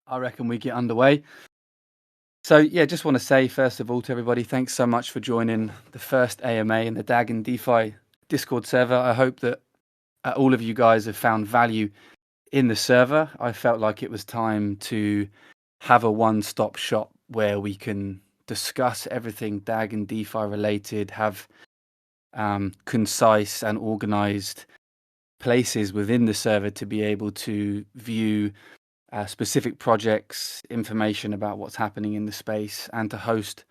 I reckon we get underway. So yeah, just want to say first of all to everybody, thanks so much for joining the first AMA in the DAG DeFi Discord server. I hope that all of you guys have found value in the server. I felt like it was time to have a one-stop shop where we can discuss everything DAG and DeFi related, have concise and organized places within the server to be able to view specific projects, information about what's happening in the space, and to host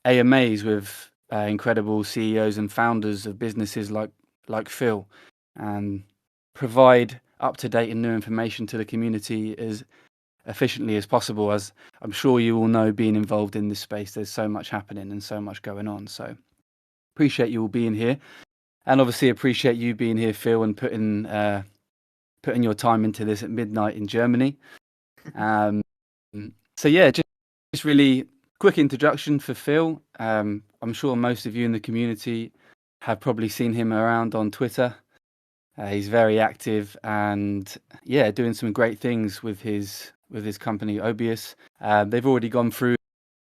AMAs with incredible CEOs and founders of businesses like Phil, and provide up-to-date and new information to the community as efficiently as possible. As I'm sure you all know, being involved in this space, there's so much happening and so much going on. So appreciate you all being here, and obviously appreciate you being here, Phil, and putting your time into this at midnight in Germany. So yeah, just really quick introduction for Phil. I'm sure most of you in the community have probably seen him around on Twitter. He's very active and yeah, doing some great things with his company OBIUS. They've already gone through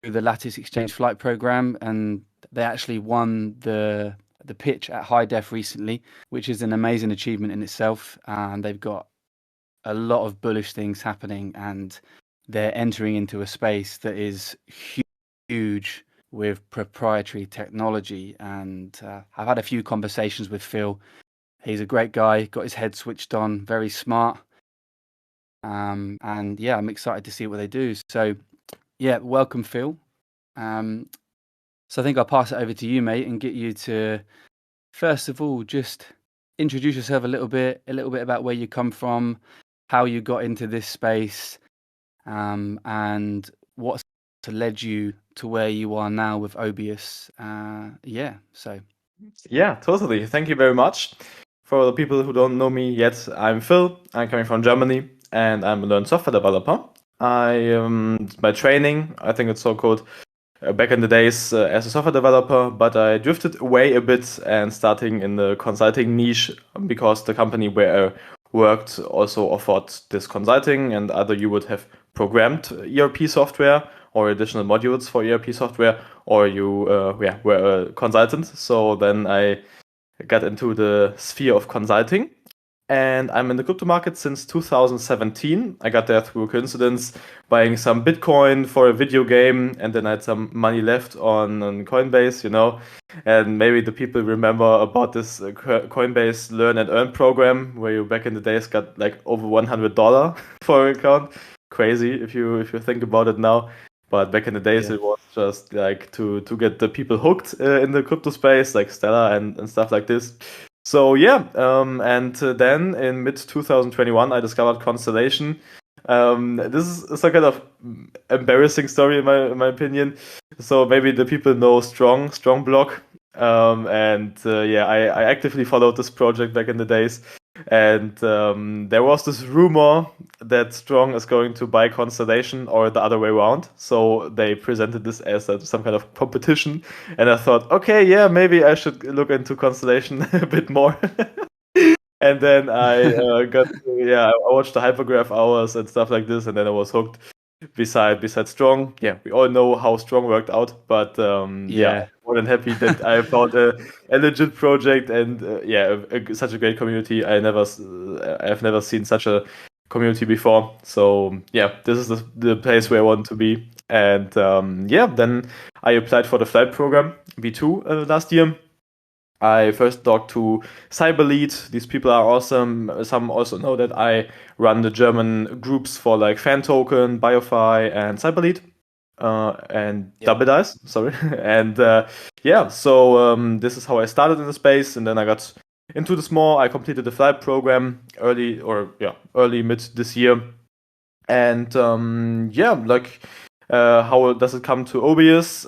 the Lattice Exchange Flight program, and they actually won the pitch at High Def recently, which is an amazing achievement in itself. And they've got a lot of bullish things happening, and they're entering into a space that is huge with proprietary technology. And I've had a few conversations with Phil. He's a great guy, got his head switched on, very smart. And yeah, I'm excited to see what they do. So yeah, welcome, Phil. So I think I'll pass it over to you, mate, and get you to, first of all, just introduce yourself a little bit about where you come from, how you got into this space, and what's led you to where you are now with OBIUS. Yeah, totally. Thank you very much. For the people who don't know me yet, I'm Phil. I'm coming from Germany, and I'm a learned software developer. By training, I think it's so-called back in the days as a software developer, but I drifted away a bit and starting in the consulting niche because the company where I worked also offered this consulting, and either you would have programmed ERP software or additional modules for ERP software, or you were a consultant. So then I got into the sphere of consulting, and I'm in the crypto market since 2017. I got there through a coincidence, buying some Bitcoin for a video game, and then I had some money left on Coinbase, and maybe the people remember about this Coinbase Learn and Earn program, where you back in the days got like over $100 for an account. Crazy if you think about it now. But back in the days, It was just like to get the people hooked in the crypto space, like Stellar and stuff like this. So yeah, and then in mid 2021, I discovered Constellation. This is a kind of embarrassing story in my opinion. So maybe the people know Strong Block, and I actively followed this project back in the days. And there was this rumor that Strong is going to buy Constellation, or the other way around. So they presented this as some kind of competition. And I thought, okay, yeah, maybe I should look into Constellation a bit more. And then I I watched the hypergraph hours and stuff like this. And then I was hooked. Besides Strong, yeah, we all know how Strong worked out, but I'm more than happy that I found a legit project and such a great community. I've never seen such a community before. So yeah, this is the place where I want to be. And then I applied for the flight program V2 last year. I first talked to CyberLead. These people are awesome. Some also know that I run the German groups for like Fan Token, BioFi, and CyberLead, and Double Dice. Sorry, and so this is how I started in the space, and then I got into this more. I completed the flight program early mid this year, and how does it come to OBIUS?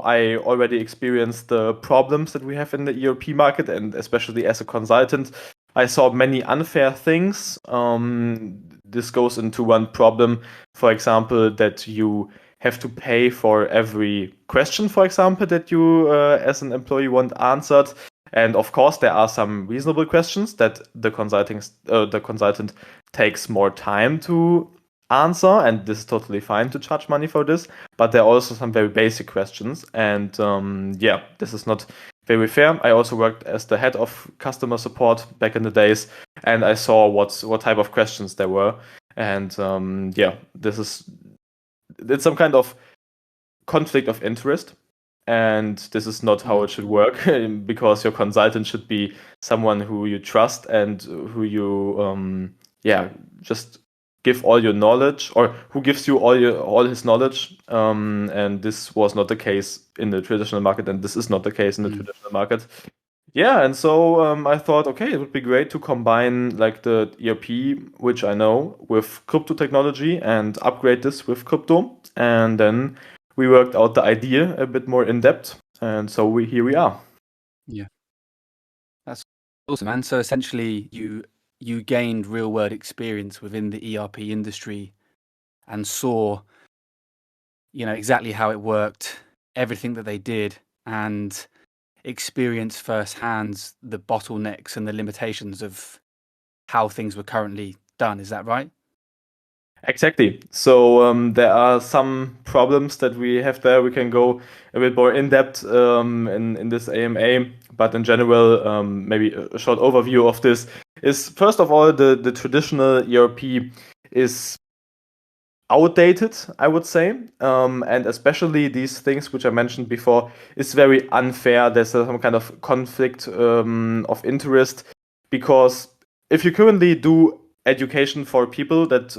I already experienced the problems that we have in the ERP market, and especially as a consultant, I saw many unfair things. This goes into one problem, for example, that you have to pay for every question, for example, that you as an employee want answered. And of course, there are some reasonable questions that the consultant takes more time to answer, and this is totally fine to charge money for this, but there are also some very basic questions, and yeah, this is not very fair. I also worked as the head of customer support back in the days, and I saw what type of questions there were, and yeah, it's some kind of conflict of interest, and this is not how it should work, because your consultant should be someone who you trust and who you yeah, just give all your knowledge, or who gives you all his knowledge, and this was not the case in the traditional market, and this is not the case in the traditional market. Yeah, and so I thought, okay, it would be great to combine like the ERP, which I know, with crypto technology and upgrade this with crypto. And then we worked out the idea a bit more in depth, and so here we are. Yeah, that's awesome. And so essentially, you gained real world experience within the ERP industry and saw, exactly how it worked, everything that they did, and experienced firsthand the bottlenecks and the limitations of how things were currently done. Is that right? Exactly. So there are some problems that we have there. We can go a bit more in depth in this AMA, but in general, maybe a short overview of this is, first of all, the traditional ERP is outdated, I would say, and especially these things which I mentioned before is very unfair. There's some kind of conflict of interest, because if you currently do education for people that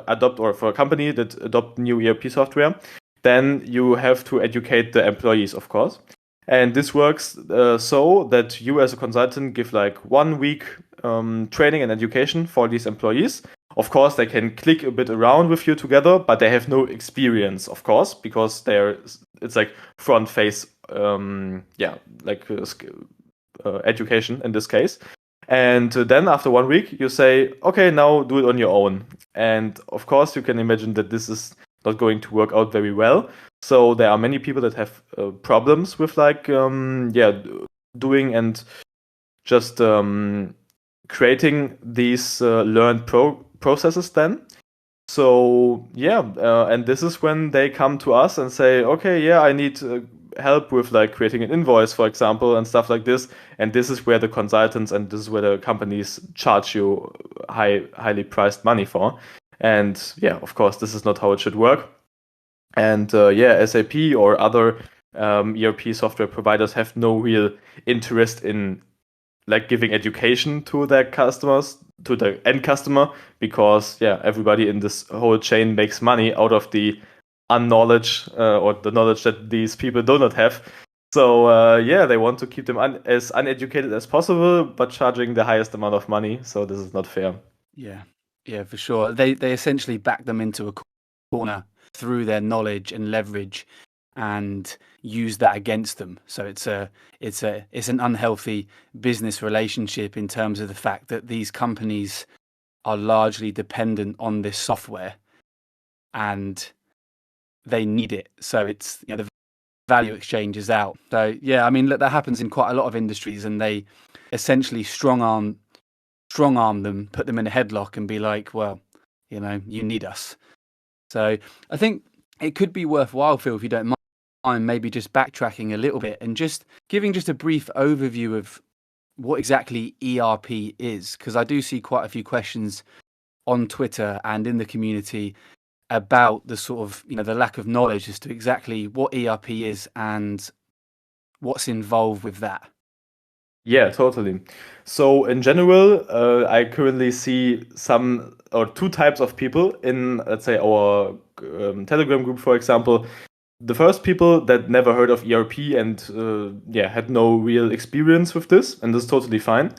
adopt, or for a company that adopt new ERP software, then you have to educate the employees, of course. And this works so that you as a consultant give like 1 week training and education for these employees. Of course, they can click a bit around with you together, but they have no experience, of course, because it's like front face, education in this case. And then after 1 week, you say, okay, now do it on your own. And of course, you can imagine that this is not going to work out very well. So there are many people that have problems with doing and just creating these learned processes then. So and this is when they come to us and say, okay, I need help with like creating an invoice, for example, and stuff like this. And this is where the consultants and this is where the companies charge you highly priced money for. And of course, this is not how it should work. And SAP or other ERP software providers have no real interest in like giving education to their customers, to the end customer, because everybody in this whole chain makes money out of the unknowledge or the knowledge that these people do not have. So they want to keep them as uneducated as possible, but charging the highest amount of money. So this is not fair. Yeah, for sure. They essentially back them into a corner through their knowledge and leverage, and use that against them. So it's an unhealthy business relationship in terms of the fact that these companies are largely dependent on this software, and they need it. So it's the value exchange is out. So I mean, look, that happens in quite a lot of industries, and they essentially strong arm them, put them in a headlock, and be like, well, you need us. So I think it could be worthwhile, Phil, if you don't mind, maybe just backtracking a little bit and just giving just a brief overview of what exactly ERP is, because I do see quite a few questions on Twitter and in the community about the sort of the lack of knowledge as to exactly what ERP is and what's involved with that. Yeah, totally. So in general, I currently see some or two types of people in, let's say, our Telegram group, for example. The first people that never heard of ERP and had no real experience with this, and this is totally fine.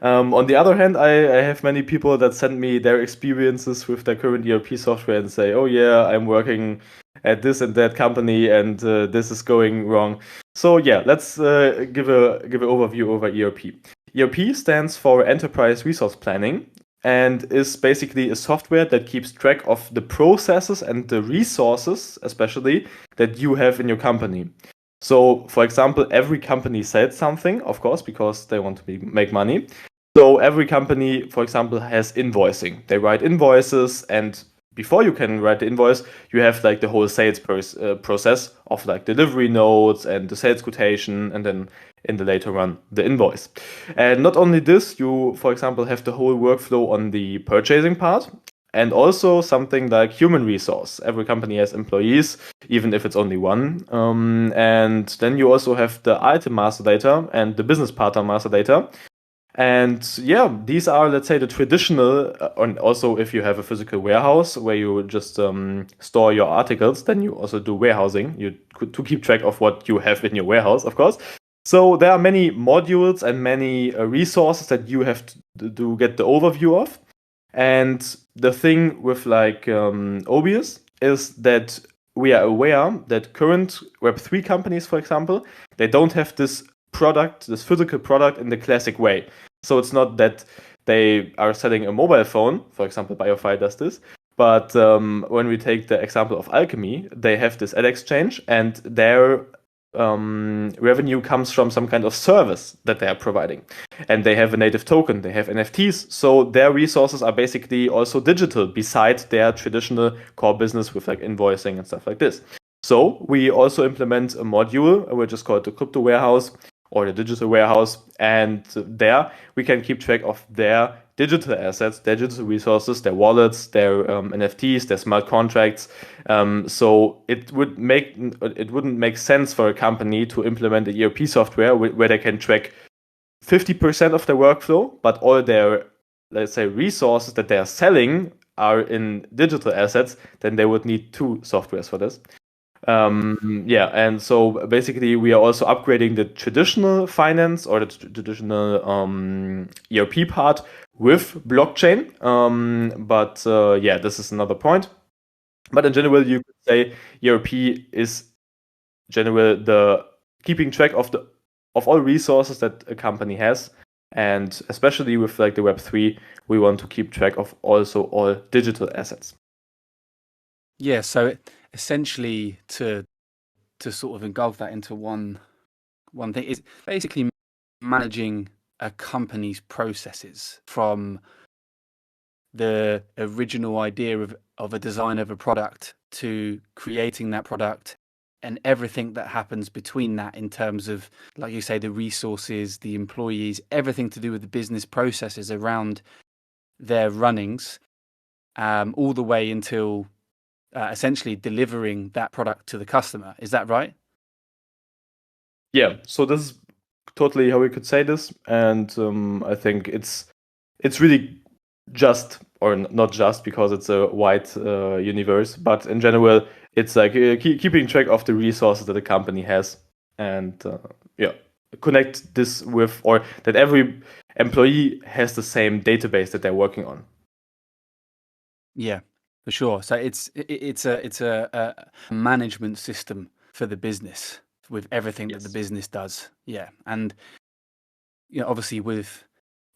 On the other hand, I have many people that send me their experiences with their current ERP software and say, oh yeah, I'm working at this and that company and this is going wrong. So let's give an overview over ERP. ERP stands for Enterprise Resource Planning and is basically a software that keeps track of the processes and the resources, especially, that you have in your company. So, for example, every company sells something, of course, because they want to make money. So every company, for example, has invoicing. They write invoices, and before you can write the invoice, you have like the whole sales process of like delivery notes and the sales quotation, and then in the later run, the invoice. And not only this, you, for example, have the whole workflow on the purchasing part, and also something like human resource. Every company has employees, even if it's only one. And then you also have the item master data and the business partner master data. And yeah, these are, let's say, the traditional, and also if you have a physical warehouse where you just store your articles, then you also do warehousing. You could to keep track of what you have in your warehouse, of course. So there are many modules and many resources that you have to get the overview of. And the thing with like OBIUS is that we are aware that current Web3 companies, for example, they don't have this product, this physical product in the classic way. So it's not that they are selling a mobile phone, for example, BioFi does this, but when we take the example of Alchemy, they have this ad exchange, and their revenue comes from some kind of service that they are providing. And they have a native token, they have NFTs, so their resources are basically also digital besides their traditional core business with like invoicing and stuff like this. So we also implement a module, which is called the crypto warehouse, or the digital warehouse, and there we can keep track of their digital assets, their digital resources, their wallets, their NFTs, their smart contracts. So it wouldn't make sense for a company to implement an ERP software where they can track 50% of their workflow, but all their, let's say, resources that they are selling are in digital assets. Then they would need two softwares for this. And so basically we are also upgrading the traditional finance or the traditional ERP part with blockchain. This is another point. But in general, you could say ERP is general the keeping track of all resources that a company has, and especially with like the Web3, we want to keep track of also all digital assets. Yeah, so essentially to sort of engulf that into one thing is basically managing a company's processes from the original idea of a design of a product to creating that product and everything that happens between that in terms of, like you say, the resources, the employees, everything to do with the business processes around their runnings, all the way until essentially delivering that product to the customer. Is that right? Yeah, so this is totally how we could say this, and I think it's really just, or not just, because it's a wide universe, but in general, it's like keeping track of the resources that a company has, and connect this with, or that every employee has the same database that they're working on. Yeah, for sure. So it's a management system for the business with everything that the business does. Yeah, and obviously with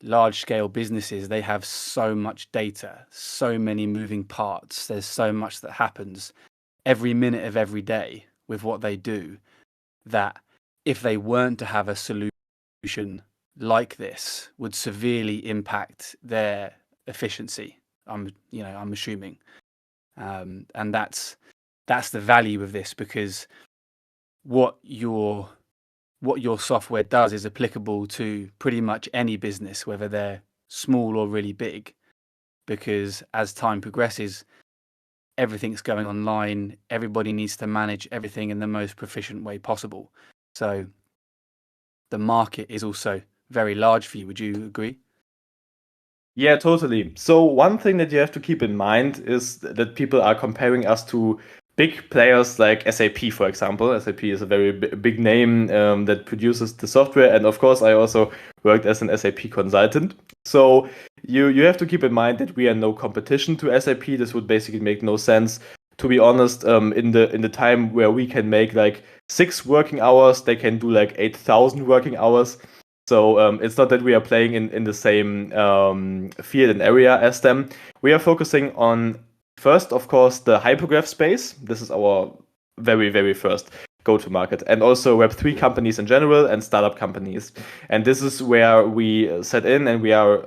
large scale businesses, they have so much data, so many moving parts. There's so much that happens every minute of every day with what they do, that if they weren't to have a solution like this, would severely impact their efficiency. I'm assuming, and that's the value of this, because what your software does is applicable to pretty much any business, whether they're small or really big, because as time progresses, everything's going online. Everybody needs to manage everything in the most proficient way possible. So the market is also very large for you. Would you agree? Yeah, totally. So one thing that you have to keep in mind is that people are comparing us to big players like SAP, for example. SAP is a very big name that produces the software. And of course, I also worked as an SAP consultant. So you have to keep in mind that we are no competition to SAP. This would basically make no sense. To be honest, in the time where we can make like 6 working hours, they can do like 8,000 working hours. So it's not that we are playing in the same field and area as them. We are focusing on, first, of course, the hypergraph space. This is our very, very first go-to-market. And also Web3 companies in general and startup companies. And this is where we set in, and we are,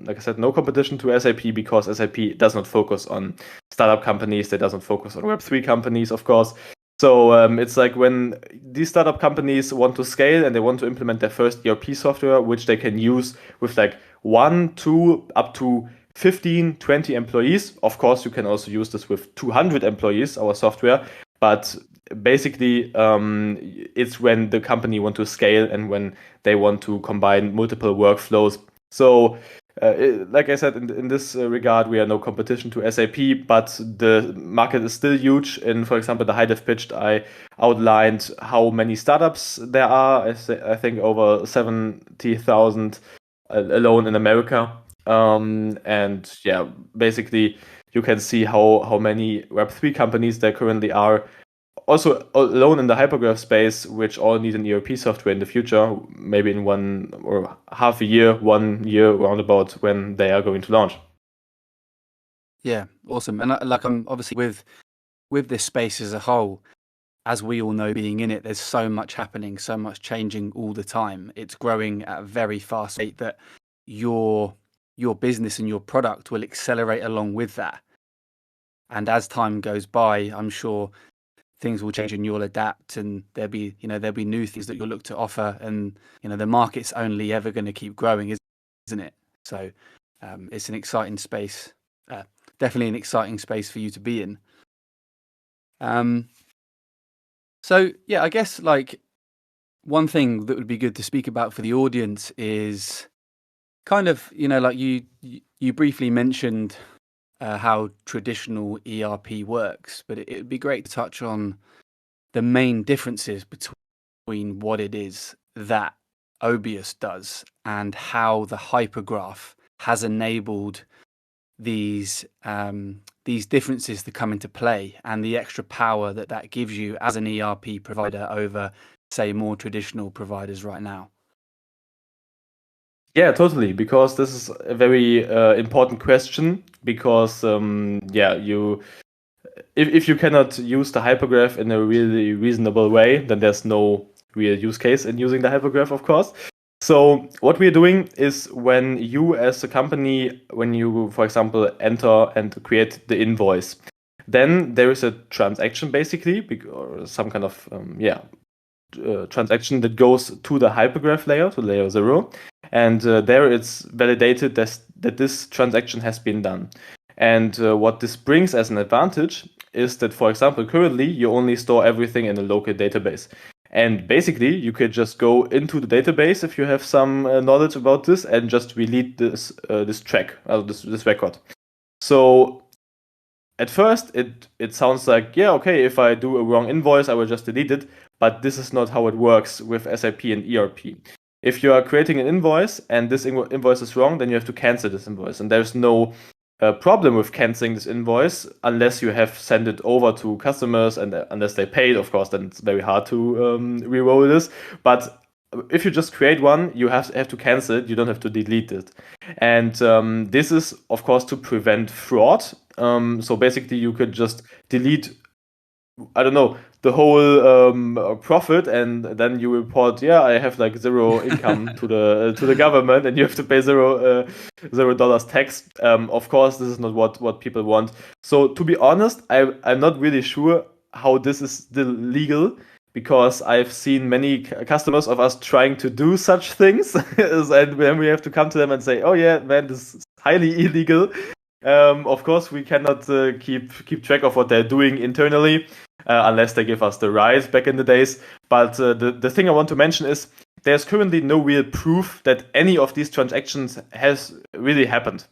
like I said, no competition to SAP, because SAP does not focus on startup companies that doesn't focus on Web3 companies, of course. So it's like when these startup companies want to scale and they want to implement their first ERP software, which they can use with like 1, 2, up to 15, 20 employees. Of course, you can also use this with 200 employees, our software. But basically, it's when the company want to scale and when they want to combine multiple workflows. So like I said, in this regard, we are no competition to SAP, but the market is still huge. In, for example, the high dev pitched, I outlined how many startups there are. I think over 70,000 alone in America. And yeah, basically, you can see how many Web3 companies there currently are. Also alone in the hypergraph space, which all need an ERP software in the future, maybe in 1 or half a year, 1 year roundabout when they are going to launch. Yeah, awesome. And I'm obviously with this space as a whole, as we all know, being in it, there's so much happening, so much changing all the time. It's growing at a very fast rate that your business and your product will accelerate along with that. And as time goes by, I'm sure things will change and you'll adapt, and there'll be new things that you'll look to offer, and the market's only ever going to keep growing, isn't it? So it's an exciting space, definitely an exciting space for you to be in. So yeah, I guess like one thing that would be good to speak about for the audience is kind of like you briefly mentioned how traditional ERP works, but it would be great to touch on the main differences between what it is that OBIUS does and how the hypergraph has enabled these differences to come into play, and the extra power that gives you as an ERP provider over, say, more traditional providers right now. Yeah, totally. Because this is a very important question. Because if you cannot use the hypergraph in a really reasonable way, then there's no real use case in using the hypergraph, of course. So what we're doing is when you as a company, when you, for example, enter and create the invoice, then there is a transaction basically, or some kind of transaction that goes to the hypergraph layer, to layer 0. And there it's validated that this transaction has been done. And what this brings as an advantage is that, for example, currently you only store everything in a local database. And basically, you could just go into the database if you have some knowledge about this and just delete this track, this record. So at first, it sounds like, yeah, okay, if I do a wrong invoice, I will just delete it. But this is not how it works with SAP and ERP. If you are creating an invoice and this invoice is wrong, then you have to cancel this invoice. And there's no problem with canceling this invoice unless you have sent it over to customers and unless they paid, of course, then it's very hard to re-roll this. But if you just create one, you have to cancel it. You don't have to delete it. And this is, of course, to prevent fraud. So basically, you could just delete, I don't know, the whole profit, and then you report, yeah, I have like zero income to the government, and you have to pay $0 tax. Of course, this is not what people want. So to be honest, I'm not really sure how this is still legal, because I've seen many customers of us trying to do such things, and then we have to come to them and say, oh yeah, man, this is highly illegal. Of course, we cannot keep track of what they're doing internally. Unless they give us the right back in the days. But the thing I want to mention is there's currently no real proof that any of these transactions has really happened.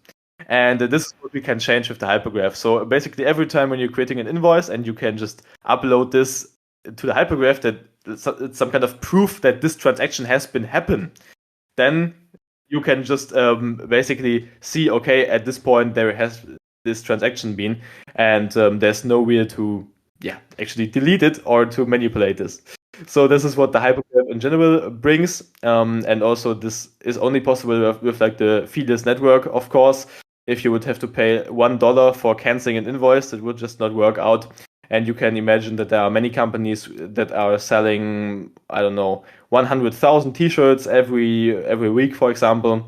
And this is what we can change with the hypergraph. So basically every time when you're creating an invoice and you can just upload this to the hypergraph, that it's some kind of proof that this transaction has been happened, then you can just basically see, okay, at this point there has this transaction been, and there's no way to actually delete it or to manipulate this. So this is what the hypergraph in general brings, and also this is only possible with like the feeless network, of course. If you would have to pay $1 for canceling an invoice, it would just not work out. And you can imagine that there are many companies that are selling, I don't know, 100,000 t-shirts every week, for example.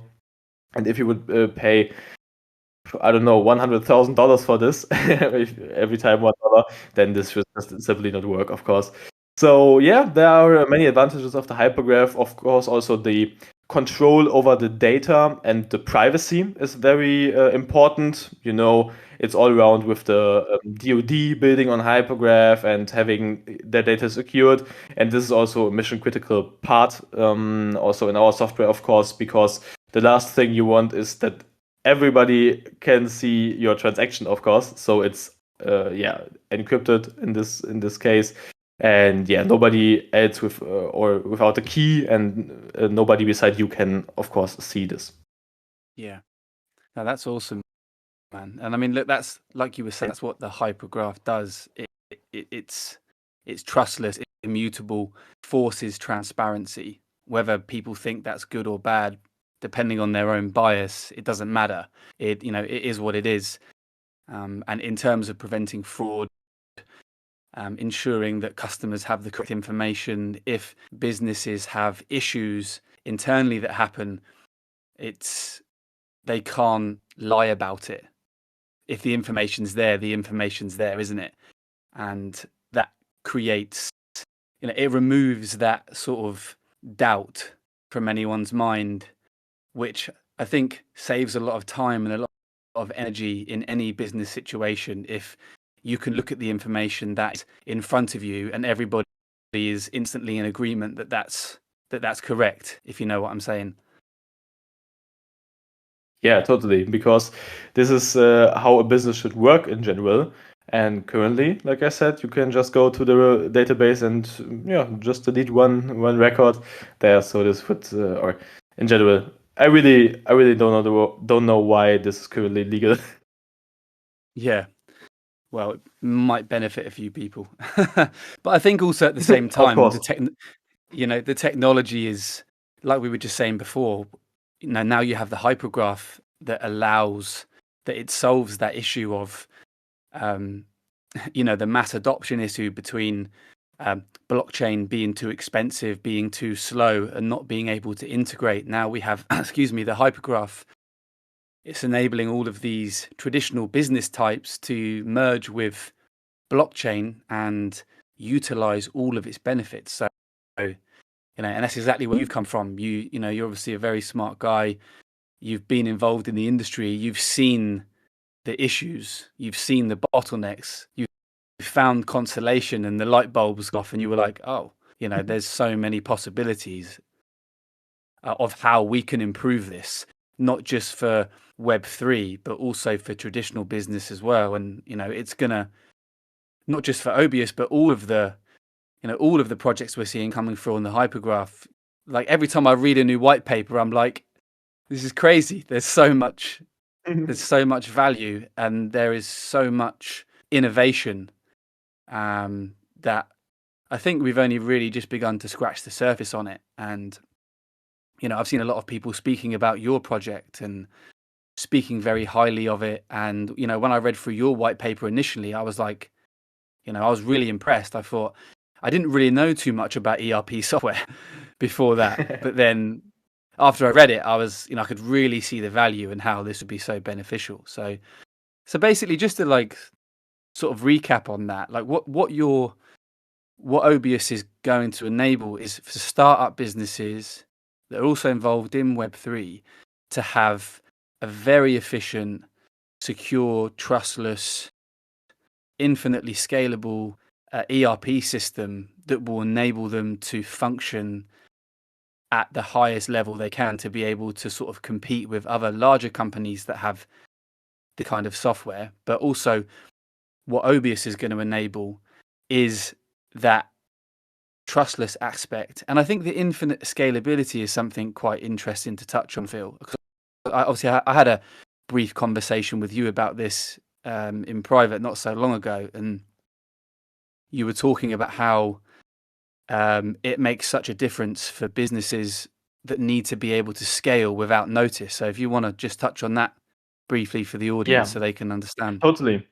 And if you would pay I don't know, $100,000 for this every time $1, then this should just simply not work, of course. So yeah, there are many advantages of the hypergraph. Of course, also the control over the data and the privacy is very important. You know, it's all around with the DoD building on hypergraph and having their data secured. And this is also a mission critical part, also in our software, of course, because the last thing you want is that everybody can see your transaction, of course. So it's encrypted in this case. And yeah, nobody else with or without a key, and nobody beside you can, of course, see this. Yeah, no, that's awesome, man. And I mean, look, that's like you were saying, that's what the hypergraph does. It's trustless, it's immutable, forces transparency. Whether people think that's good or bad, depending on their own bias, it doesn't matter. It is what it is. And in terms of preventing fraud, ensuring that customers have the correct information, if businesses have issues internally that happen, they can't lie about it. If the information's there, the information's there, isn't it? And that creates, it removes that sort of doubt from anyone's mind, which I think saves a lot of time and a lot of energy in any business situation if you can look at the information that's in front of you and everybody is instantly in agreement that that's correct, if you know what I'm saying. Yeah, totally, because this is how a business should work in general. And currently, like I said, you can just go to the database and just delete one record there. So this would, or in general, I really don't know why this is currently legal. Yeah, well, it might benefit a few people, but I think also at the same time, the technology is, like we were just saying before. Now you have the hypergraph that it solves that issue of the mass adoption issue between blockchain being too expensive, being too slow, and not being able to integrate. Now we have the hypergraph. It's enabling all of these traditional business types to merge with blockchain and utilize all of its benefits. So and that's exactly where you've come from. You're obviously a very smart guy. You've been involved in the industry. You've seen the issues. You've seen the bottlenecks. You found Constellation and the light bulbs off, and you were like, oh, there's so many possibilities of how we can improve this, not just for Web3, but also for traditional business as well. And, it's gonna, not just for OBIUS, but all of the projects we're seeing coming through on the hypergraph. Like every time I read a new white paper, I'm like, this is crazy. There's so much value, and there is so much innovation that I think we've only really just begun to scratch the surface on it. And I've seen a lot of people speaking about your project and speaking very highly of it. And when I read through your white paper initially, I was like, I was really impressed. I thought, I didn't really know too much about ERP software before that, but then after I read it, I could really see the value and how this would be so beneficial. So basically, just to sort of recap on that, what OBIUS is going to enable is for startup businesses that are also involved in Web3 to have a very efficient, secure, trustless, infinitely scalable ERP system that will enable them to function at the highest level they can, to be able to sort of compete with other larger companies that have the kind of software. But also what OBIUS is going to enable is that trustless aspect. And I think the infinite scalability is something quite interesting to touch on, Phil. Obviously, I had a brief conversation with you about this in private not so long ago, and you were talking about how it makes such a difference for businesses that need to be able to scale without notice. So if you want to just touch on that briefly for the audience so they can understand. Totally.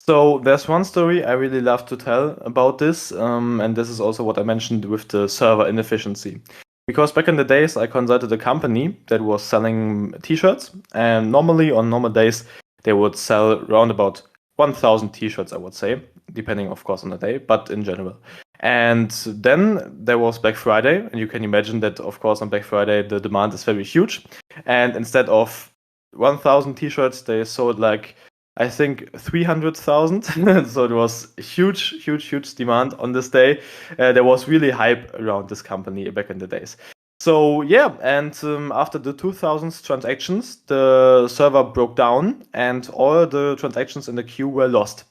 So there's one story I really love to tell about this, and this is also what I mentioned with the server inefficiency. Because back in the days, I consulted a company that was selling t-shirts, and normally on normal days, they would sell around about 1,000 t-shirts, I would say, depending of course on the day, but in general. And then there was Black Friday, and you can imagine that of course on Black Friday the demand is very huge, and instead of 1,000 t-shirts they sold like I think 300,000. So there was huge demand on this day. There was really hype around this company back in the days. So yeah, and after the 2000s transactions, the server broke down and all the transactions in the queue were lost.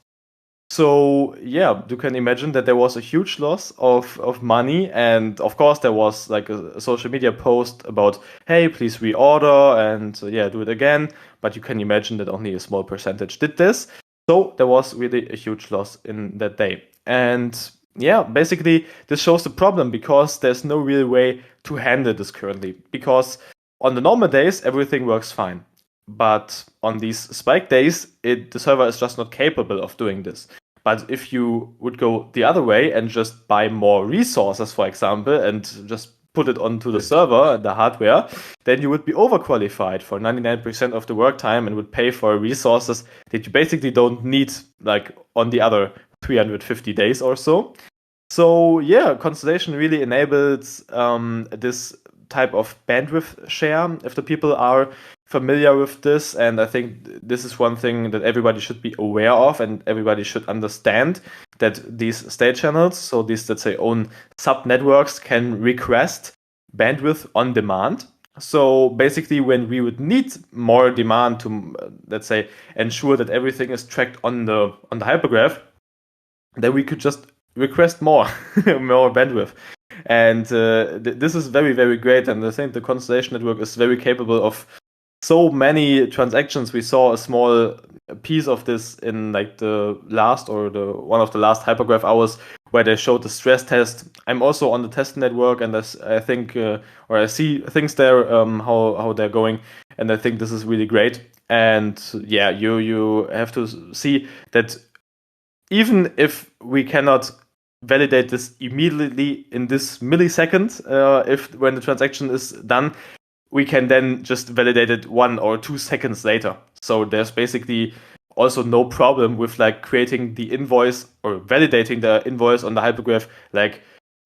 So yeah, you can imagine that there was a huge loss of money, and of course there was like a social media post about, hey, please reorder and yeah, do it again. But you can imagine that only a small percentage did this. So there was really a huge loss in that day. And yeah, basically this shows the problem because there's no real way to handle this currently. Because on the normal days, everything works fine. But on these spike days, the server is just not capable of doing this. But if you would go the other way and just buy more resources, for example, and just put it onto the server, the hardware, then you would be overqualified for 99% of the work time and would pay for resources that you basically don't need, like on the other 350 days or so. So yeah, Constellation really enables this type of bandwidth share if the people are familiar with this, and I think this is one thing that everybody should be aware of and everybody should understand, that these state channels, so these, let's say, own sub networks, can request bandwidth on demand. So basically when we would need more demand to let's say ensure that everything is tracked on the hypergraph, then we could just request more more bandwidth. And this is very great, and I think the Constellation network is very capable of so many transactions. We saw a small piece of this in like the last or the one of the last hypergraph hours where they showed the stress test. I'm also on the test network, and I think or I see things there how they're going, and I think this is really great. And yeah, you have to see that even if we cannot validate this immediately in this millisecond, if when the transaction is done, we can then just validate it 1 or 2 seconds later. So there's basically also no problem with like creating the invoice or validating the invoice on the hypergraph like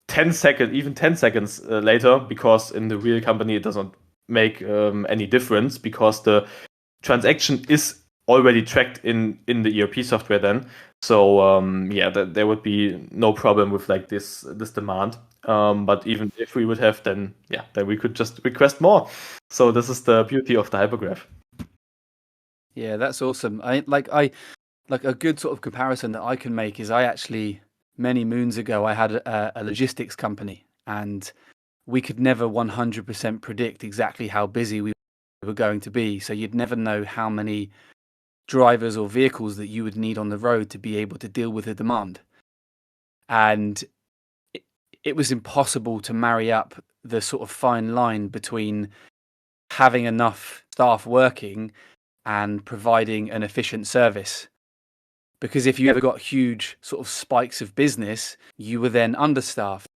10 seconds later, because in the real company it doesn't make any difference because the transaction is already tracked in the ERP software then. So yeah, there would be no problem with like this demand. But even if we would have, then we could just request more. So this is the beauty of the hypergraph. Yeah, that's awesome. I like a good sort of comparison that I can make is I actually many moons ago I had a logistics company, and we could never 100% predict exactly how busy we were going to be. So you'd never know how many drivers or vehicles that you would need on the road to be able to deal with the demand. And it was impossible to marry up the sort of fine line between having enough staff working and providing an efficient service. Because if you ever got huge sort of spikes of business, you were then understaffed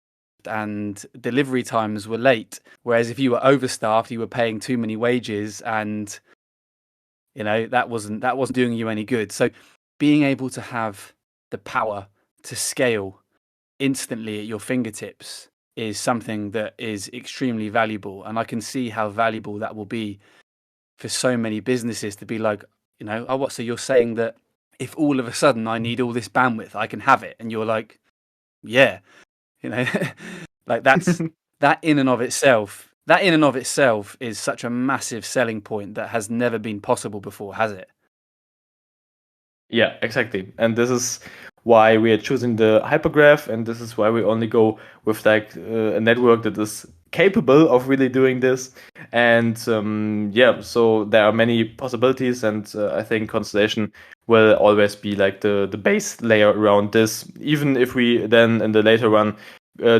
and delivery times were late. Whereas if you were overstaffed, you were paying too many wages, and that wasn't doing you any good. So being able to have the power to scale instantly at your fingertips is something that is extremely valuable. And I can see how valuable that will be for so many businesses to be like, oh, what? So you're saying that if all of a sudden I need all this bandwidth, I can have it? And you're like, yeah, like that's that in and of itself. That in and of itself is such a massive selling point that has never been possible before, has it? Yeah, exactly. And this is why we are choosing the hypergraph, and this is why we only go with like a network that is capable of really doing this. And so there are many possibilities, and I think Constellation will always be like the base layer around this, even if we then in the later run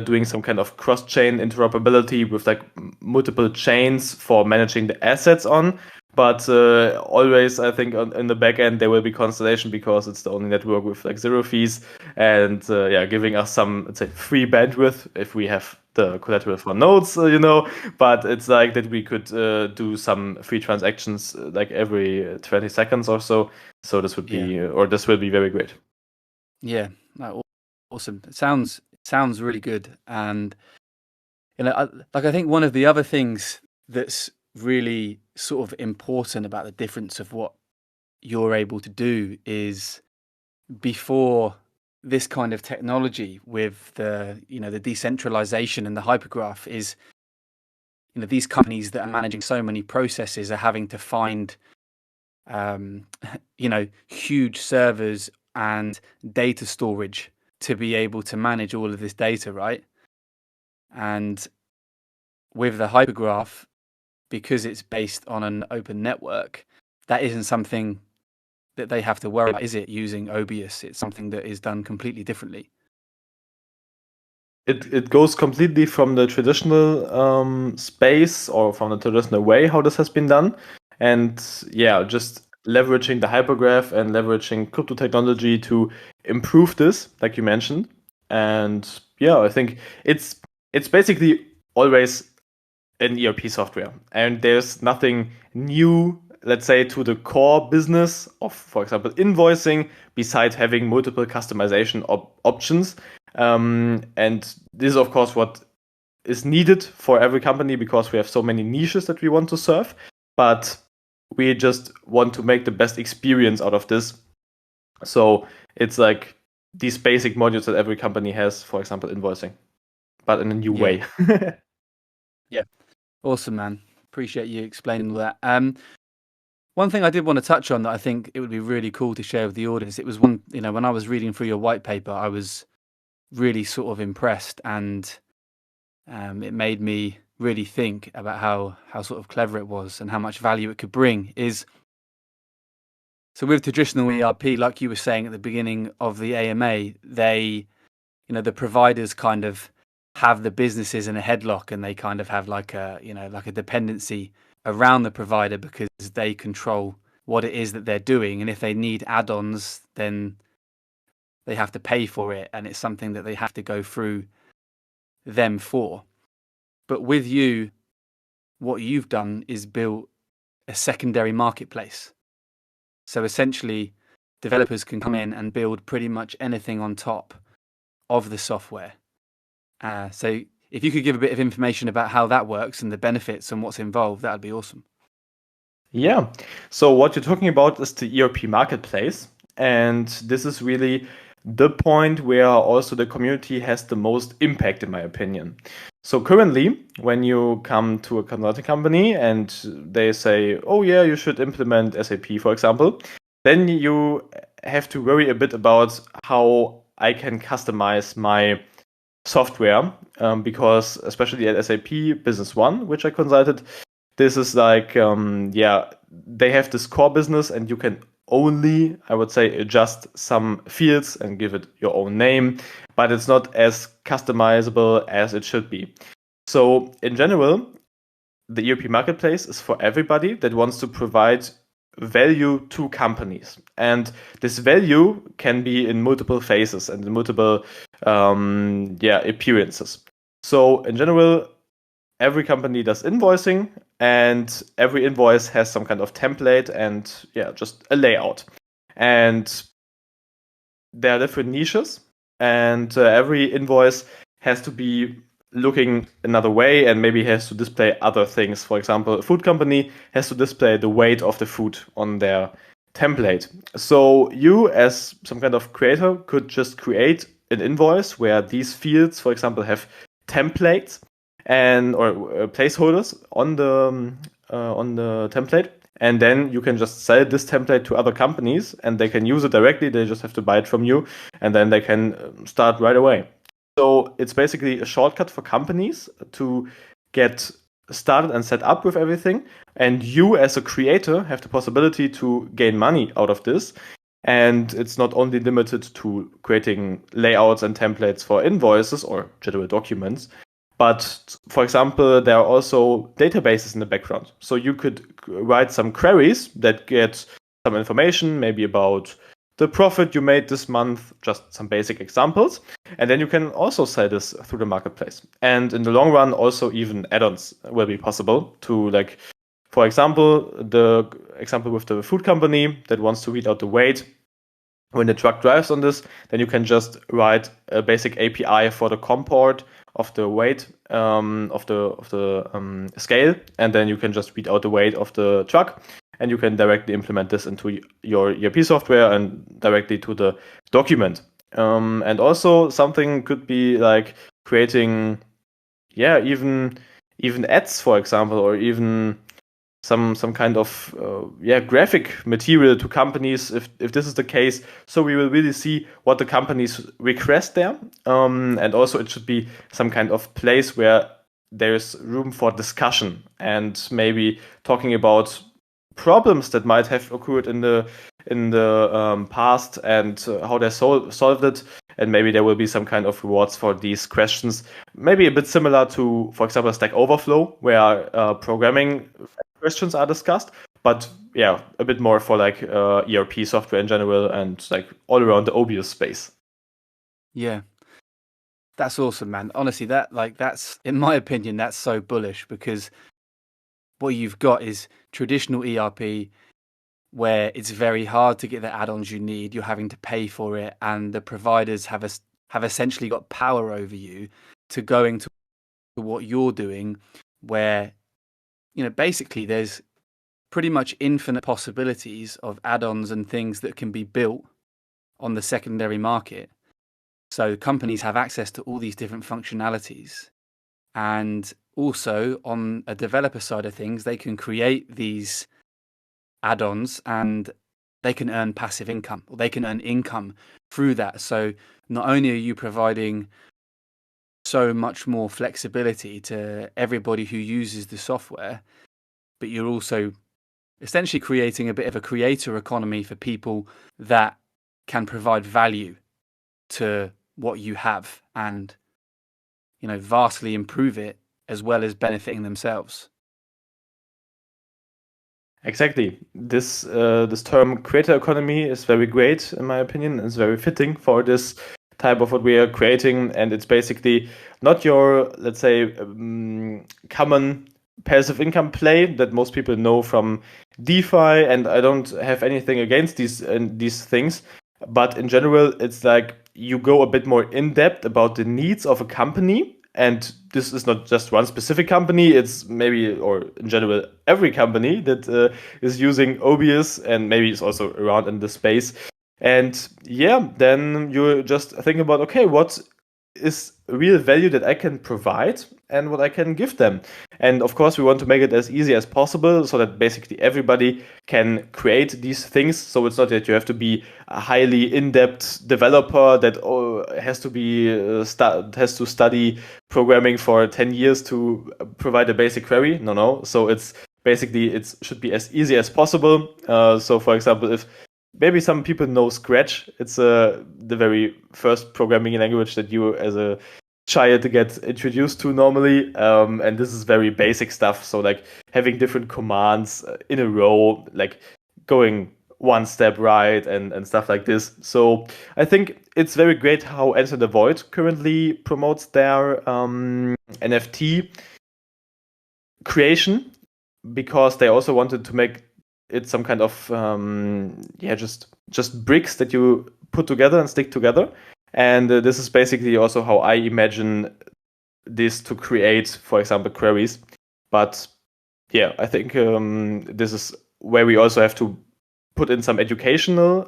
doing some kind of cross-chain interoperability with like multiple chains for managing the assets on. But always, I think in the back end there will be Constellation because it's the only network with like zero fees, and giving us some, let's say, free bandwidth if we have the collateral for nodes, but it's like that we could do some free transactions like every 20 seconds or so. So this would be, or this will be very great. Yeah, awesome. It sounds really good. And I think one of the other things that's really sort of important about the difference of what you're able to do is, before this kind of technology with the decentralization and the hypergraph, is these companies that are managing so many processes are having to find huge servers and data storage to be able to manage all of this data, right? And with the hypergraph, because it's based on an open network, that isn't something that they have to worry about, is it, using OBIUS? It's something that is done completely differently. It goes completely from the traditional space, or from the traditional way how this has been done. And yeah, just leveraging the hypergraph and leveraging crypto technology to improve this, like you mentioned. And yeah, I think it's basically always an ERP software, and there's nothing new, let's say, to the core business of, for example, invoicing, besides having multiple customization options. And this is, of course, what is needed for every company, because we have so many niches that we want to serve. But we just want to make the best experience out of this. So it's like these basic modules that every company has, for example, invoicing, but in a new way. Yeah. Awesome, man. Appreciate you explaining all that. One thing I did want to touch on that I think it would be really cool to share with the audience, it was one, when I was reading through your white paper, I was really sort of impressed, and it made me really think about how sort of clever it was and how much value it could bring. So with traditional ERP, like you were saying at the beginning of the AMA, they, the providers kind of have the businesses in a headlock, and they kind of have like a dependency around the provider, because they control what it is that they're doing. And if they need add-ons, then they have to pay for it, and it's something that they have to go through them for. But with you, what you've done is built a secondary marketplace. So essentially, developers can come in and build pretty much anything on top of the software. So if you could give a bit of information about how that works and the benefits and what's involved, that would be awesome. Yeah. So what you're talking about is the ERP marketplace. And this is really the point where also the community has the most impact, in my opinion. So currently, when you come to a consulting company and they say, oh yeah, you should implement SAP, for example, then you have to worry a bit about how I can customize my software, because especially at SAP Business One, which I consulted, this is like, they have this core business, and you can only, I would say, adjust some fields and give it your own name, but it's not as customizable as it should be. So in general, the ERP marketplace is for everybody that wants to provide value to companies. And this value can be in multiple phases and in multiple appearances. So in general, every company does invoicing, and every invoice has some kind of template and just a layout. And there are different niches, and every invoice has to be looking another way, and maybe has to display other things. For example, a food company has to display the weight of the food on their template. So you, as some kind of creator, could just create an invoice where these fields, for example, have templates or placeholders on the template, and then you can just sell this template to other companies, and they can use it directly. They just have to buy it from you, and then they can start right away. So it's basically a shortcut for companies to get started and set up with everything. And you, as a creator, have the possibility to gain money out of this. And it's not only limited to creating layouts and templates for invoices or general documents, but, for example, there are also databases in the background. So you could write some queries that get some information, maybe about the profit you made this month, just some basic examples. And then you can also sell this through the marketplace. And in the long run, also even add-ons will be possible to, like, for example, the example with the food company that wants to read out the weight. When the truck drives on this, then you can just write a basic API for the comport of the weight of the scale, and then you can just read out the weight of the truck, and you can directly implement this into your ERP software and directly to the document. And also something could be like creating, even ads, for example, or even some kind of graphic material to companies if this is the case. So we will really see what the companies request there, and also it should be some kind of place where there's room for discussion and maybe talking about problems that might have occurred in the past and how they solved it. And maybe there will be some kind of rewards for these questions, maybe a bit similar to, for example, Stack Overflow, where programming questions are discussed, but a bit more for like ERP software in general and like all around the OBIUS space. Yeah, that's awesome, man. Honestly, that's in my opinion, that's so bullish, because what you've got is traditional ERP where it's very hard to get the add-ons you need. You're having to pay for it, and the providers have essentially got power over you, to going to what you're doing, where basically there's pretty much infinite possibilities of add-ons and things that can be built on the secondary market. So companies have access to all these different functionalities. And also on a developer side of things, they can create these add-ons and they can earn passive income, or they can earn income through that. So not only are you providing so much more flexibility to everybody who uses the software, but you're also essentially creating a bit of a creator economy for people that can provide value to what you have and, vastly improve it, as well as benefiting themselves. Exactly. This term creator economy is very great, in my opinion. It's very fitting for this type of what we are creating. And it's basically not your, let's say, common passive income play that most people know from DeFi. And I don't have anything against these things. But in general, it's like you go a bit more in depth about the needs of a company. And this is not just one specific company, it's maybe, or in general, every company that is using OBIUS, and maybe it's also around in the space. And then you just think about, okay, what is real value that I can provide and what I can give them. And of course, we want to make it as easy as possible so that basically everybody can create these things. So it's not that you have to be a highly in-depth developer that has to study programming for 10 years to provide a basic query. No. So it's basically, it should be as easy as possible. So for example, if maybe some people know Scratch. It's the very first programming language that you as a child get introduced to normally. And this is very basic stuff. So like having different commands in a row, like going one step right and stuff like this. So I think it's very great how Enter the Void currently promotes their NFT creation, because they also wanted to make it's some kind of just bricks that you put together and stick together. And this is basically also how I imagine this to create, for example, queries. But I think this is where we also have to put in some educational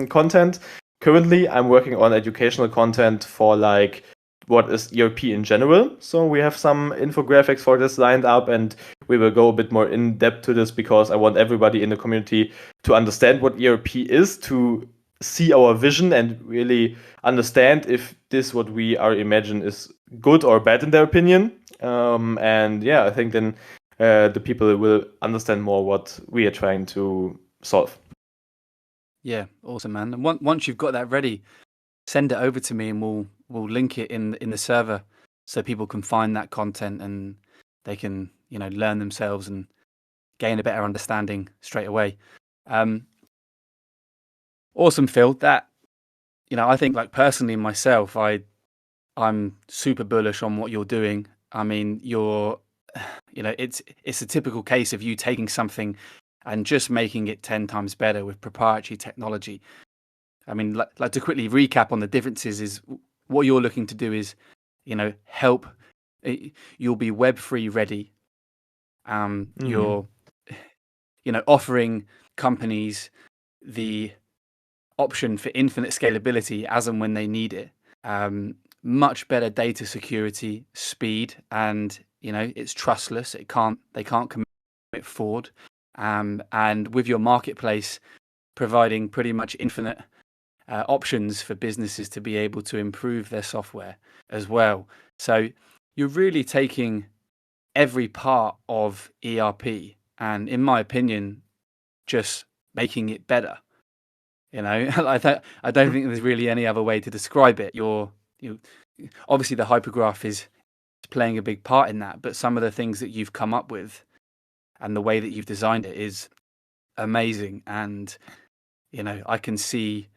content. Currently, I'm working on educational content for like what is ERP in general. So we have some infographics for this lined up, and we will go a bit more in depth to this, because I want everybody in the community to understand what ERP is, to see our vision and really understand if this what we are imagine is good or bad in their opinion. I think then the people will understand more what we are trying to solve. Yeah, awesome, man. And once you've got that ready, send it over to me, and we'll link it in the server so people can find that content and they can learn themselves and gain a better understanding straight away. Awesome, Phil. That, I think, like, personally myself, I'm super bullish on what you're doing. I mean, it's a typical case of you taking something and just making it 10 times better with proprietary technology. I mean, like to quickly recap on the differences is what you're looking to do is, help. You'll be Web3 ready. You're, offering companies the option for infinite scalability as and when they need it. Much better data security, speed, and it's trustless. They can't commit fraud. And with your marketplace providing pretty much infinite options for businesses to be able to improve their software as well. So you're really taking every part of ERP and, in my opinion, just making it better. I don't think there's really any other way to describe it. Obviously the hypergraph is playing a big part in that, but some of the things that you've come up with and the way that you've designed it is amazing. And I can see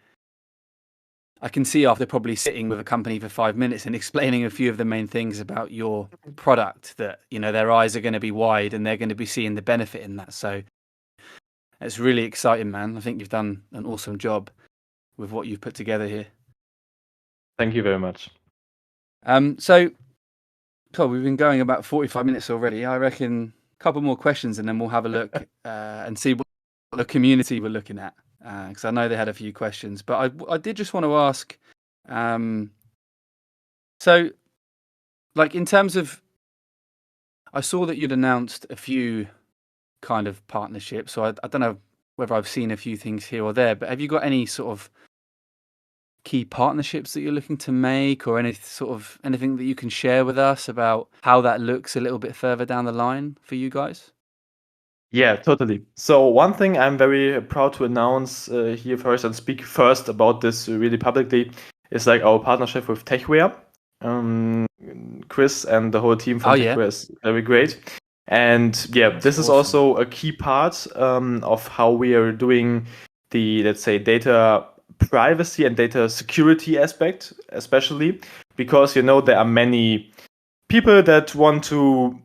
after probably sitting with a company for 5 minutes and explaining a few of the main things about your product that their eyes are going to be wide and they're going to be seeing the benefit in that. So it's really exciting, man. I think you've done an awesome job with what you've put together here. Thank you very much. So we've been going about 45 minutes already. I reckon a couple more questions and then we'll have a look and see what the community were looking at, because I know they had a few questions. But I did just want to ask, so like in terms of, I saw that you'd announced a few kind of partnerships. So I don't know whether I've seen a few things here or there, but have you got any sort of key partnerships that you're looking to make, or anything that you can share with us about how that looks a little bit further down the line for you guys? Yeah, totally. So one thing I'm very proud to announce here first and speak first about this really publicly is like our partnership with Techware. Chris and the whole team from Techware is very great. And this is also a key part of how we are doing the, let's say, data privacy and data security aspect, especially because there are many people that want to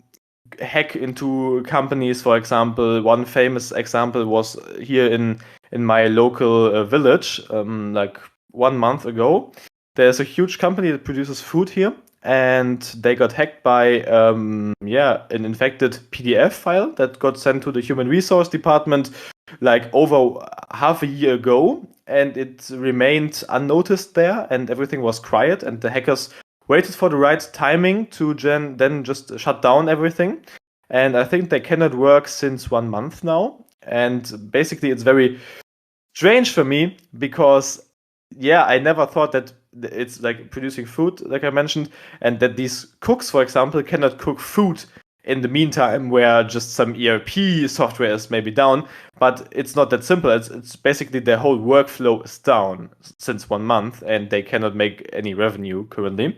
hack into companies. For example, one famous example was here in my local village, like 1 month ago. There's a huge company that produces food here, and they got hacked by an infected PDF file that got sent to the human resource department like over half a year ago, and it remained unnoticed there, and everything was quiet, and the hackers waited for the right timing to then just shut down everything. And I think they cannot work since 1 month now. And basically it's very strange for me because, I never thought that it's like producing food, like I mentioned, and that these cooks, for example, cannot cook food in the meantime where just some ERP software is maybe down. But it's not that simple. It's basically their whole workflow is down since 1 month and they cannot make any revenue currently.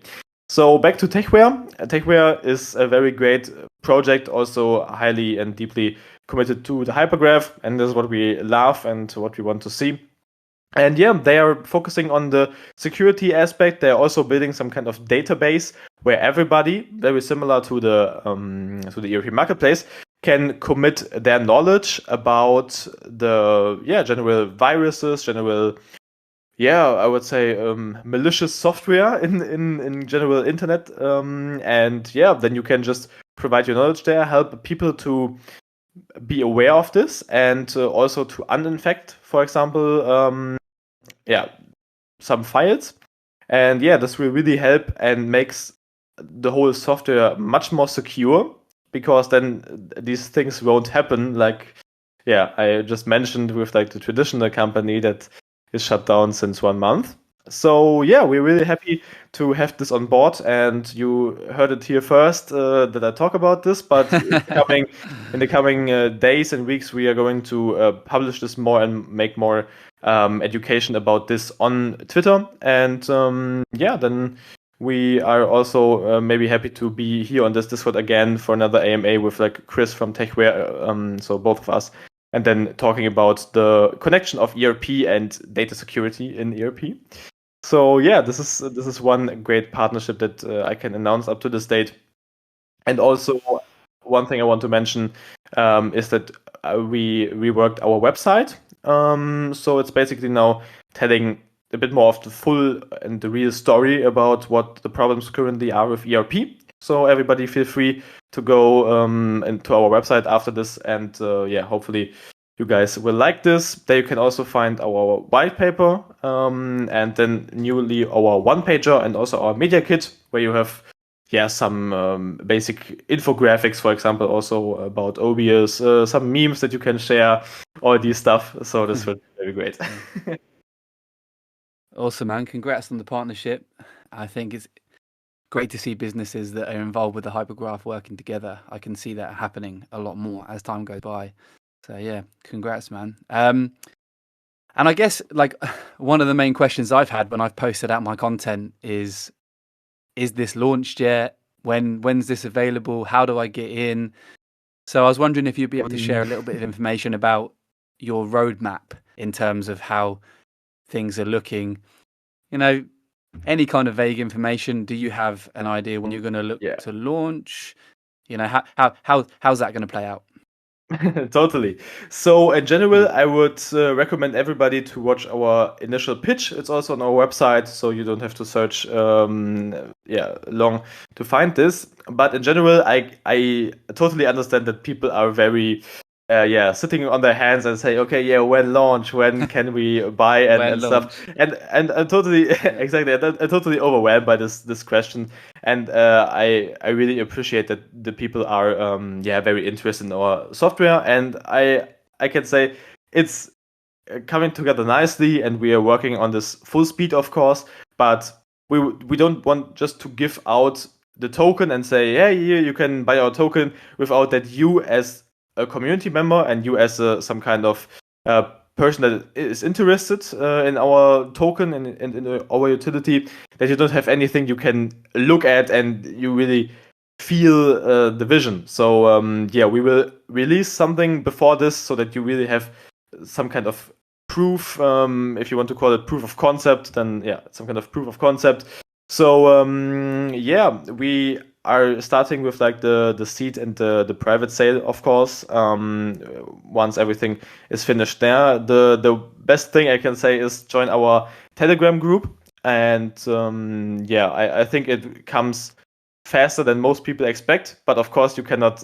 So back to Techware. Techware is a very great project, also highly and deeply committed to the hypergraph, and this is what we love and what we want to see. And they are focusing on the security aspect. They're also building some kind of database where everybody, very similar to the ERP marketplace, can commit their knowledge about the general viruses, general I would say malicious software in general internet, and then you can just provide your knowledge there, help people to be aware of this, and also to uninfect, for example, some files. And this will really help and makes the whole software much more secure, because then these things won't happen. Like I just mentioned with like the traditional company that is shut down since 1 month. So we're really happy to have this on board, and you heard it here first that I talk about this. But in the coming days and weeks, we are going to publish this more and make more education about this on Twitter. And then we are also maybe happy to be here on this Discord again for another AMA with like Chris from Techware. So both of us and then talking about the connection of ERP and data security in ERP. So yeah, this is one great partnership that I can announce up to this date. And also, one thing I want to mention is that we reworked our website. So it's basically now telling a bit more of the full and the real story about what the problems currently are with ERP. So everybody feel free to go into our website after this, and yeah, hopefully you guys will like this. There you can also find our white paper, and then newly our one-pager and also our media kit, where you have some basic infographics, for example, also about OBIUS, some memes that you can share, all these stuff. So this will be very great. Awesome, man. Congrats on the partnership. I think it's great to see businesses that are involved with the hypergraph working together. I can see that happening a lot more as time goes by. So yeah, congrats, man. And I guess like one of the main questions I've had when I've posted out my content is this launched yet? When's this available? How do I get in? So I was wondering if you'd be able to share a little bit of information about your roadmap in terms of how things are looking. You know, any kind of vague information. Do you have an idea when you're going to look to launch? You know, how's that going to play out? Totally. So in general, I would recommend everybody to watch our initial pitch. It's also on our website, so you don't have to search long to find this. But in general, I totally understand that people are very sitting on their hands and say, okay, yeah, when launch, when can we buy and stuff, and I'm totally exactly, I'm totally overwhelmed by this question, and I really appreciate that the people are very interested in our software, and I can say it's coming together nicely, and we are working on this full speed, of course, but we don't want just to give out the token and say, yeah, here you can buy our token, without that you as a community member and you as some kind of person that is interested in our token and in our utility, that you don't have anything you can look at and you really feel the vision. So we will release something before this so that you really have some kind of proof, if you want to call it proof of concept, then some kind of proof of concept. So we are starting with like the seed and the private sale, of course. Once everything is finished there, the best thing I can say is join our Telegram group, and I think it comes faster than most people expect. But of course, you cannot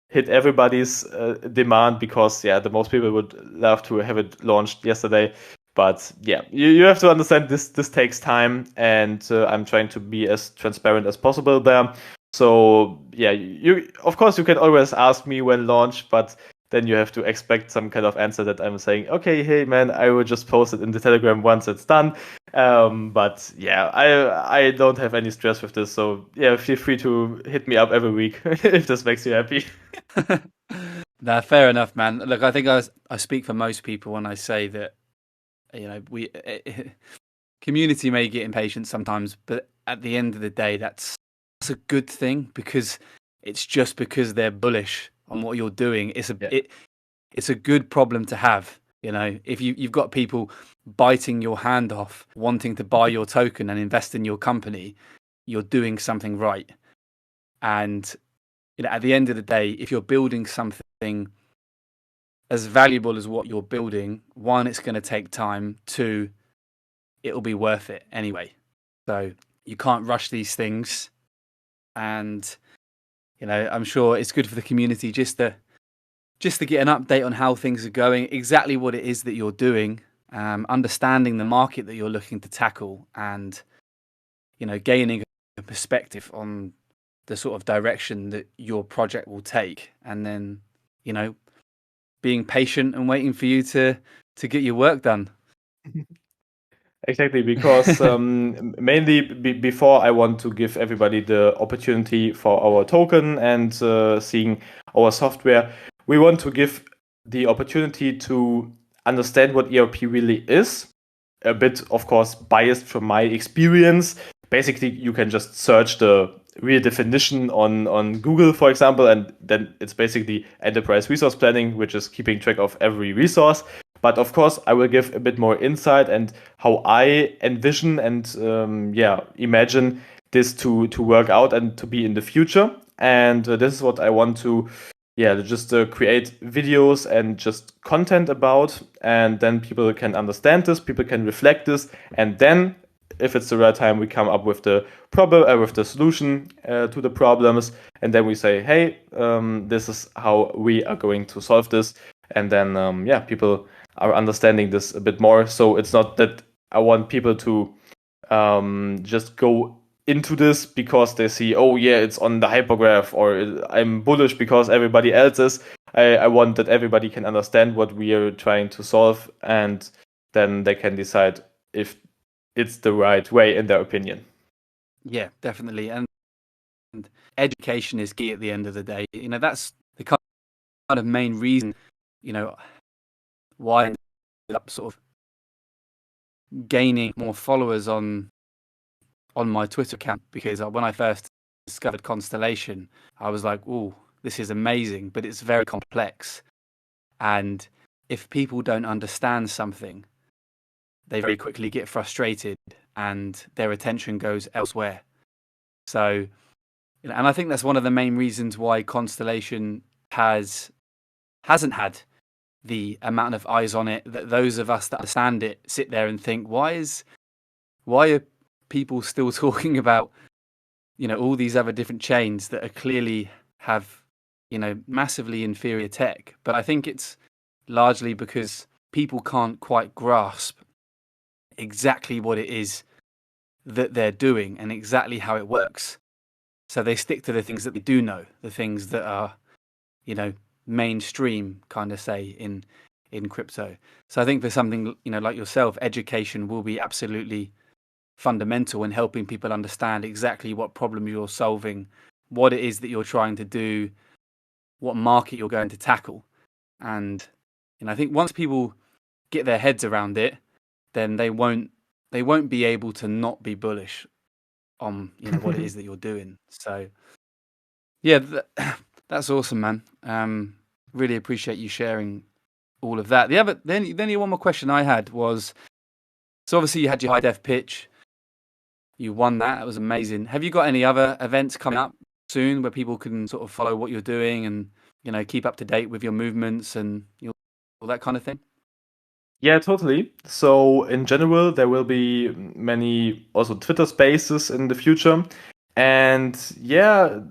hit everybody's demand, because the most people would love to have it launched yesterday. But you have to understand this takes time, and I'm trying to be as transparent as possible there. So you of course you can always ask me when launch, but then you have to expect some kind of answer that I'm saying, okay, hey man, I will just post it in the Telegram once it's done. But I don't have any stress with this. So feel free to hit me up every week if this makes you happy. Nah, fair enough, man. Look, I think I speak for most people when I say that, you know, community may get impatient sometimes, but at the end of the day, that's a good thing, because it's just because they're bullish on what you're doing. It's a good problem to have. You know, if you've got people biting your hand off, wanting to buy your token and invest in your company, you're doing something right. And you know, at the end of the day, if you're building something as valuable as what you're building, one, it's going to take time. Two, it'll be worth it anyway. So you can't rush these things. And, you know, I'm sure it's good for the community just to get an update on how things are going, exactly what it is that you're doing, understanding the market that you're looking to tackle, and, you know, gaining a perspective on the sort of direction that your project will take. And then, you know, being patient and waiting for you to get your work done. Exactly, because mainly before I want to give everybody the opportunity for our token and seeing our software, we want to give the opportunity to understand what ERP really is. A bit, of course, biased from my experience. Basically, you can just search the real definition on Google, for example, and then it's basically enterprise resource planning, which is keeping track of every resource. But of course, I will give a bit more insight and how I envision and imagine this to work out and to be in the future. And this is what I want to just create videos and just content about, and then people can understand this, people can reflect this, and then if it's the right time, we come up with the problem, with the solution to the problems, and then we say, hey, this is how we are going to solve this, and then people are understanding this a bit more. So it's not that I want people to just go into this because they see, oh yeah, it's on the hypergraph, or I'm bullish because everybody else is. I want that everybody can understand what we are trying to solve, and then they can decide if it's the right way in their opinion. Yeah, definitely. And education is key at the end of the day. That's the kind of main reason, why I ended up sort of gaining more followers on my Twitter account, because when I first discovered Constellation, I was like, oh, this is amazing, but it's very complex. And if people don't understand something, they very quickly get frustrated and their attention goes elsewhere. So, and I think that's one of the main reasons why Constellation hasn't had the amount of eyes on it, that those of us that understand it sit there and think, why are people still talking about, all these other different chains that are clearly have, massively inferior tech? But I think it's largely because people can't quite grasp exactly what it is that they're doing and exactly how it works. So they stick to the things that they do know, the things that are, mainstream, kind of say, in crypto. So I think for something, like yourself, education will be absolutely fundamental in helping people understand exactly what problem you're solving, what it is that you're trying to do, what market you're going to tackle. And I think once people get their heads around it, then they won't be able to not be bullish on what it is that you're doing. So yeah, that's awesome, man. Really appreciate you sharing all of that. Then one more question I had was, so obviously you had your high def pitch, you won that. That was amazing. Have you got any other events coming up soon where people can sort of follow what you're doing and keep up to date with your movements and all that kind of thing? Yeah, totally. So in general, there will be many also Twitter spaces in the future. And yeah,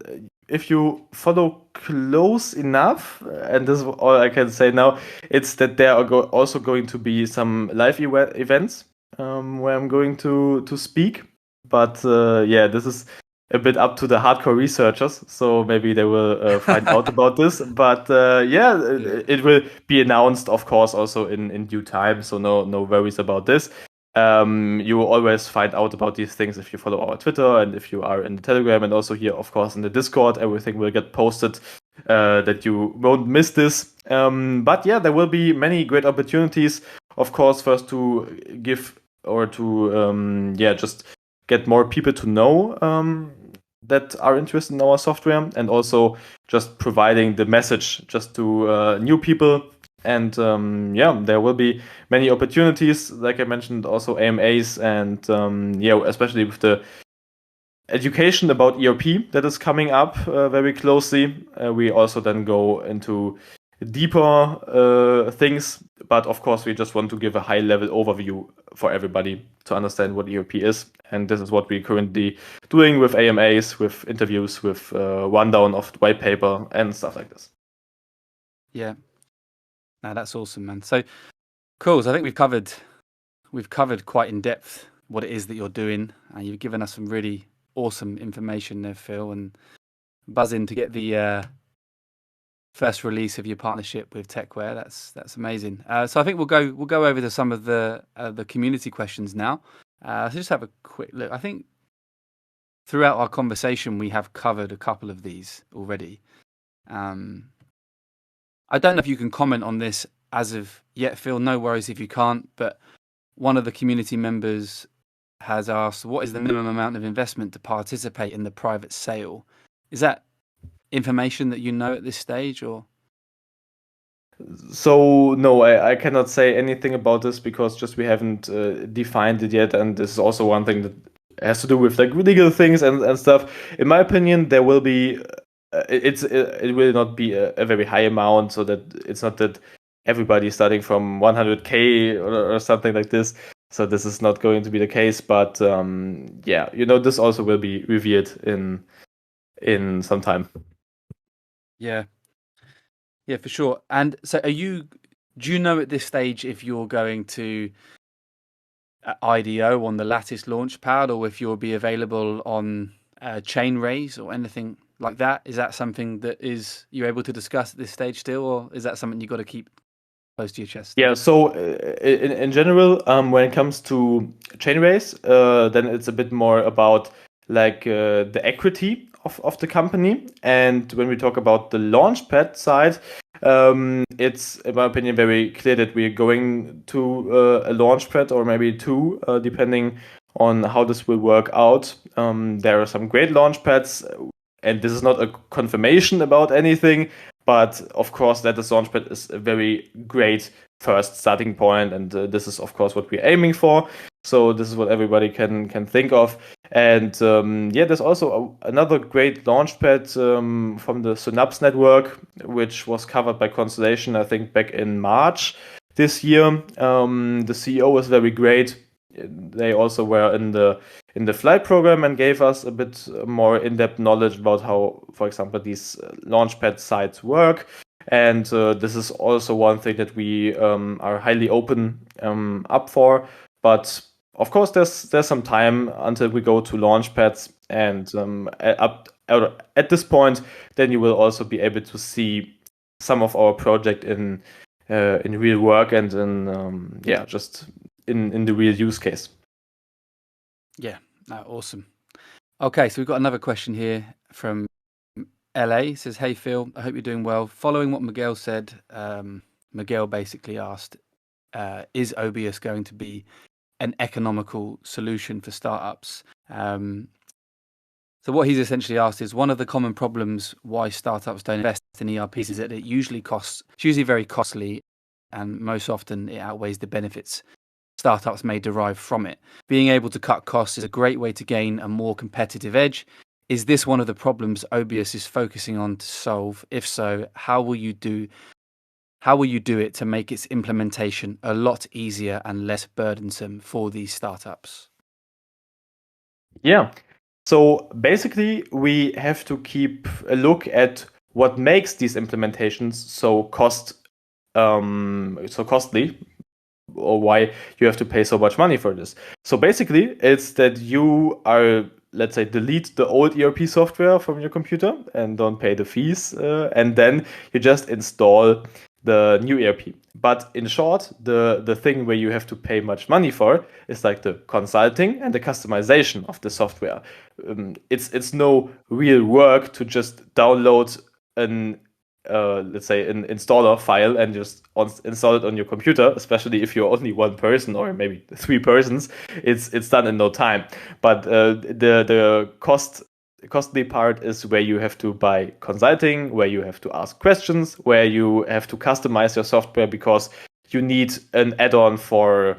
if you follow close enough, and this is all I can say now, it's that there are also going to be some live events where I'm going to speak. But this is a bit up to the hardcore researchers, so maybe they will find out about this. But it will be announced, of course, also in due time. So no worries about this. You will always find out about these things if you follow our Twitter and if you are in the Telegram, and also here, of course, in the Discord. Everything will get posted that you won't miss this. But yeah, there will be many great opportunities, of course, first to give or to just get more people to know that are interested in our software, and also just providing the message just to new people. And there will be many opportunities, like I mentioned, also AMAs, and especially with the education about ERP that is coming up very closely. We also then go into deeper things, but of course we just want to give a high level overview for everybody to understand what ERP is, and this is what we're currently doing with AMAs, with interviews, with rundown of the white paper and stuff like this. Yeah, no, that's awesome, man. So cool. So I think we've covered quite in depth what it is that you're doing, and you've given us some really awesome information there, Phil, and buzzing to get the first release of your partnership with Techware. That's amazing. So I think we'll go over to some of the community questions now. So just have a quick look. I think throughout our conversation we have covered a couple of these already. I don't know if you can comment on this as of yet, Phil. No worries if you can't. But one of the community members has asked, what is the minimum amount of investment to participate in the private sale? Is that information that you know at this stage, or? So no, I cannot say anything about this because just we haven't defined it yet, and this is also one thing that has to do with like legal things and stuff. In my opinion, there will be it will not be a very high amount, so that it's not that everybody starting from 100K or something like this. So this is not going to be the case, but yeah, this also will be revealed in some time. Yeah. Yeah, for sure. And so do you know at this stage if you're going to IDO on the Lattice Launchpad, or if you'll be available on Chainraise or anything like that? Is that something that you're able to discuss at this stage still, or is that something you've got to keep close to your chest? Yeah, so in general, when it comes to Chainraise, then it's a bit more about like the equity of the company. And when we talk about the Launchpad side, it's, in my opinion, very clear that we're going to a Launchpad or maybe two, depending on how this will work out. There are some great Launchpads, and this is not a confirmation about anything, but of course, Lattice Launchpad is a very great first starting point, and this is of course what we're aiming for. So this is what everybody can think of. And yeah, there's also another great launchpad from the Synapse network, which was covered by Constellation, I think, back in March this year. The CEO was very great. They also were in the flight program and gave us a bit more in-depth knowledge about how, for example, these launchpad sites work. And this is also one thing that we are highly open up for. But of course, there's some time until we go to launchpads, and at this point, then you will also be able to see some of our project in real work and in just in the real use case. Yeah, no, awesome. Okay, so we've got another question here from LA. It says, "Hey Phil, I hope you're doing well. Following what Miguel said, Miguel basically asked, is OBIUS going to be an economical solution for startups?" So what he's essentially asked is, one of the common problems why startups don't invest in ERPs is that it's usually very costly, and most often it outweighs the benefits startups may derive from it. Being able to cut costs is a great way to gain a more competitive edge. Is this one of the problems OBIUS is focusing on to solve? If so, how will you do it to make its implementation a lot easier and less burdensome for these startups? Yeah. So basically, we have to keep a look at what makes these implementations so costly, or why you have to pay so much money for this. So basically, it's that you are, let's say, delete the old ERP software from your computer and don't pay the fees, and then you just install the new ERP. But in short, the thing where you have to pay much money for is like the consulting and the customization of the software. It's no real work to just download an let's say an installer file and just install it on your computer, especially if you're only one person or maybe 3 persons. It's done in no time. But the costly part is where you have to buy consulting, where you have to ask questions, where you have to customize your software because you need an add-on for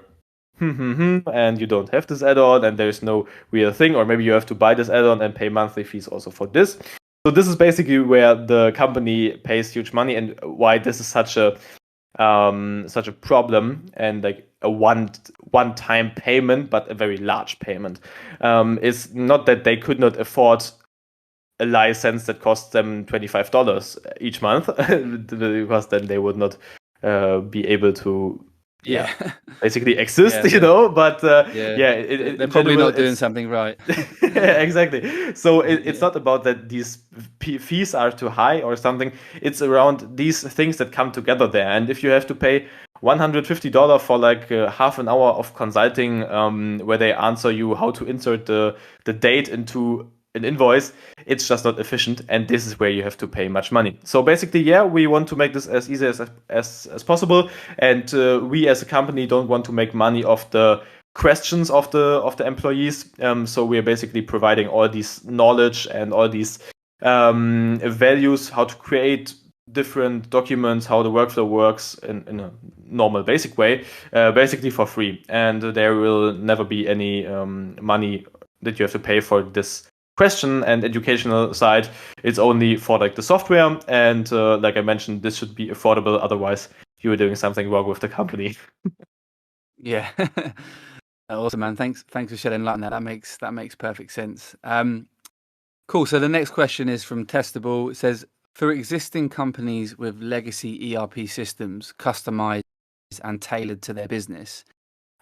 and you don't have this add-on and there's no real thing, or maybe you have to buy this add-on and pay monthly fees also for this. So this is basically where the company pays huge money, and why this is such a problem, and like a one-time payment, but a very large payment. Is not that they could not afford a license that costs them $25 each month, because then they would not be able to basically exist, but they're probably not doing something right. Exactly. So it's not about that these fees are too high or something. It's around these things that come together there. And if you have to pay $150 for like half an hour of consulting, where they answer you how to insert the date into an invoice, it's just not efficient, and this is where you have to pay much money. So basically, we want to make this as easy as possible, and we as a company don't want to make money off the questions of the employees. So we are basically providing all these knowledge and all these values, how to create different documents, how the workflow works in a normal basic way, basically for free. And there will never be any money that you have to pay for this question and educational side. It's only for like the software, and like I mentioned, this should be affordable. Otherwise, you are doing something wrong with the company. Yeah. Awesome, man. Thanks for shedding light on that. That makes perfect sense. Cool. So the next question is from Testable. It says, for existing companies with legacy ERP systems customized and tailored to their business,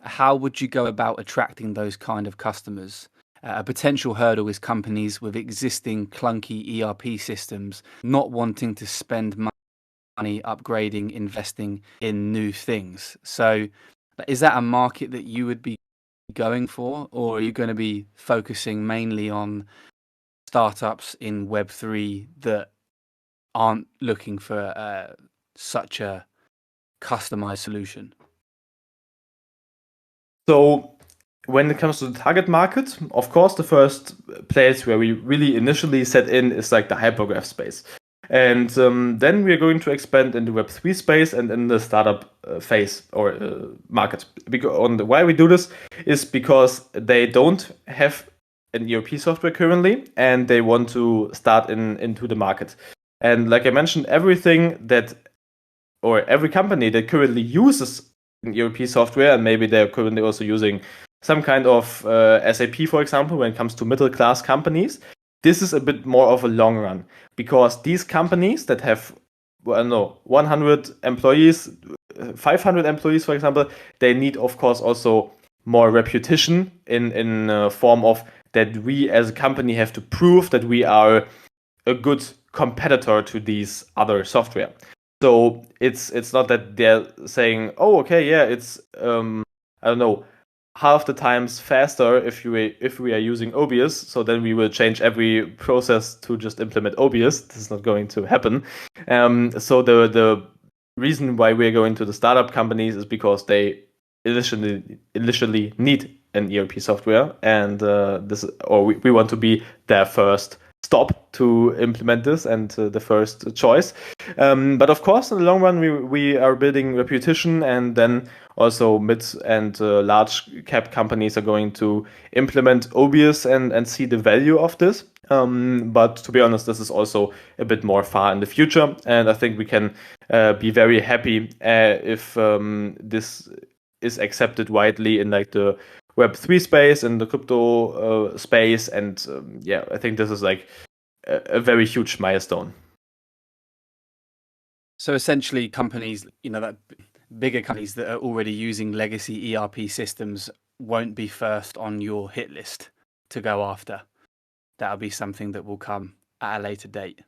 how would you go about attracting those kind of customers? A potential hurdle is companies with existing clunky ERP systems not wanting to spend money upgrading, investing in new things. So is that a market that you would be going for, or are you going to be focusing mainly on startups in Web3 that aren't looking for such a customized solution? So when it comes to the target market, of course, the first place where we really initially set in is like the hypergraph space. And then we are going to expand in the Web3 space and in the startup phase or market. Why we do this is because they don't have an ERP software currently, and they want to start into the market. And like I mentioned, every company that currently uses an ERP software, and maybe they're currently also using some kind of SAP, for example, when it comes to middle class companies, this is a bit more of a long run, because these companies that have, 100 employees, 500 employees, for example, they need, of course, also more reputation in form of that we as a company have to prove that we are a good competitor to these other software. So it's not that they're saying, oh, okay, yeah, it's half the times faster if we are using OBIUS, so then we will change every process to just implement OBIUS. This is not going to happen. So the reason why we're going to the startup companies is because they initially need an ERP software, and we want to be their first stop to implement this and the first choice. But of course, in the long run, we are building reputation, and then also mid and large cap companies are going to implement OBIUS and see the value of this. But to be honest, this is also a bit more far in the future, and I think we can be very happy if this is accepted widely in like the Web3 space and the crypto space, and I think this is like a very huge milestone. So essentially, companies, that bigger companies that are already using legacy ERP systems won't be first on your hit list to go after. That'll be something that will come at a later date.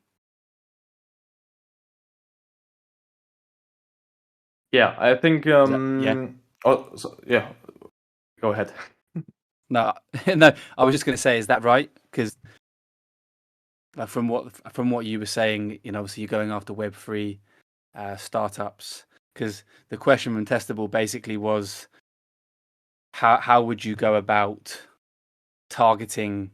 Yeah, I think. Yeah. Go ahead. No, I was just going to say, is that right? Because from what you were saying, obviously you're going after Web3 startups. Because the question from Testable basically was, how would you go about targeting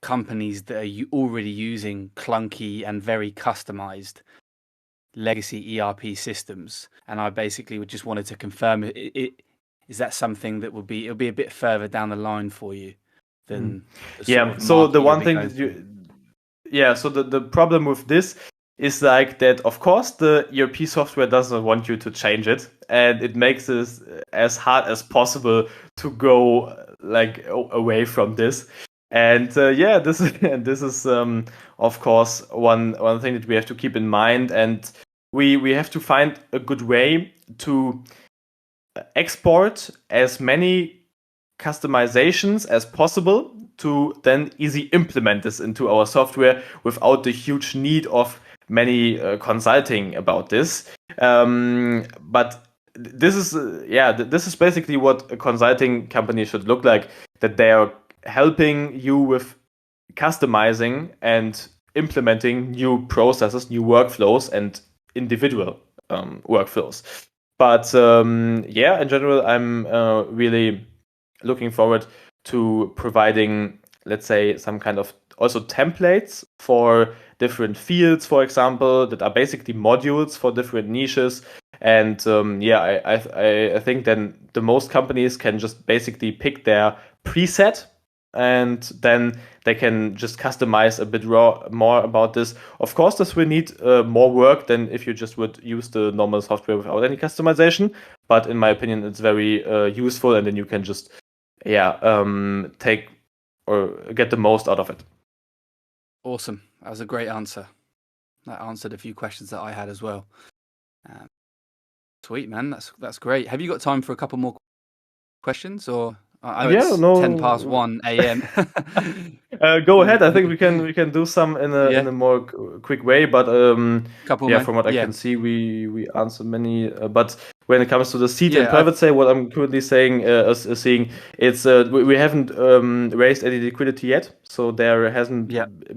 companies that are already using clunky and very customized legacy ERP systems? And I basically just wanted to confirm is that something that it'll be a bit further down the line for you than so the one thing that so the problem with this is like that, of course, the ERP software doesn't want you to change it, and it makes this as hard as possible to go like away from this. And this is of course one thing that we have to keep in mind, and we have to find a good way to export as many customizations as possible to then easily implement this into our software without the huge need of many consulting about this. But this is basically what a consulting company should look like, that they are helping you with customizing and implementing new processes, new workflows, and individual workflows. But in general, I'm really looking forward to providing, let's say, some kind of also templates for different fields, for example, that are basically modules for different niches. And I think then the most companies can just basically pick their preset, and then they can just customize a bit more about this. Of course, this will need more work than if you just would use the normal software without any customization. But in my opinion, it's very useful, and then you can just take or get the most out of it. Awesome. That was a great answer. That answered a few questions that I had as well. Sweet, man. That's great. Have you got time for a couple more questions, or it's 1:10 a.m. Go ahead. I think we can do some in a more quick way, but from what I can see, we answered many. But when it comes to the seed and private sale, what I'm currently saying seeing it's we haven't raised any liquidity yet, so there hasn't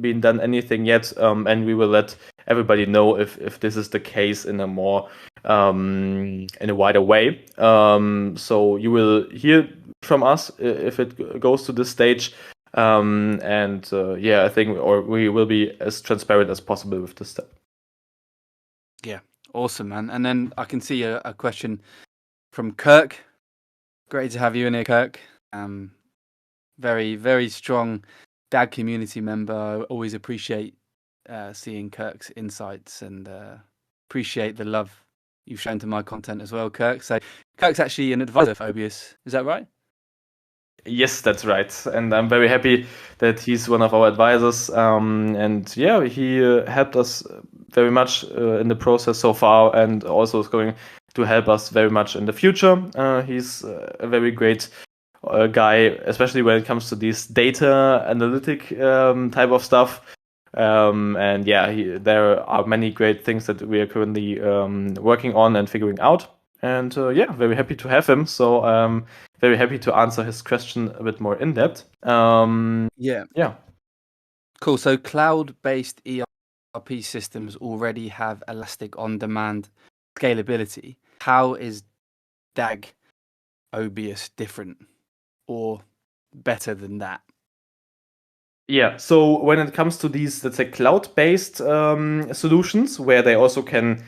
been done anything yet, and we will let everybody know if this is the case in a more in a wider way. So you will hear from us if it goes to this stage. I think we will be as transparent as possible with this step. Yeah, awesome, man. And then I can see a question from Kirk. Great to have you in here, Kirk. Very, very strong DAG community member. I always appreciate seeing Kirk's insights and appreciate the love you've shown to my content as well, Kirk. So Kirk's actually an advisor for OBIUS. Is that right? Yes, that's right. And I'm very happy that he's one of our advisors. He helped us very much in the process so far, and also is going to help us very much in the future. He's a very great guy, especially when it comes to these data analytic type of stuff. There are many great things that we are currently working on and figuring out. And very happy to have him. So very happy to answer his question a bit more in depth. Cool. So cloud-based ERP systems already have elastic on-demand scalability. How is DAG OBIUS different or better than that? Yeah, so when it comes to these, let's say, cloud-based solutions, where they also can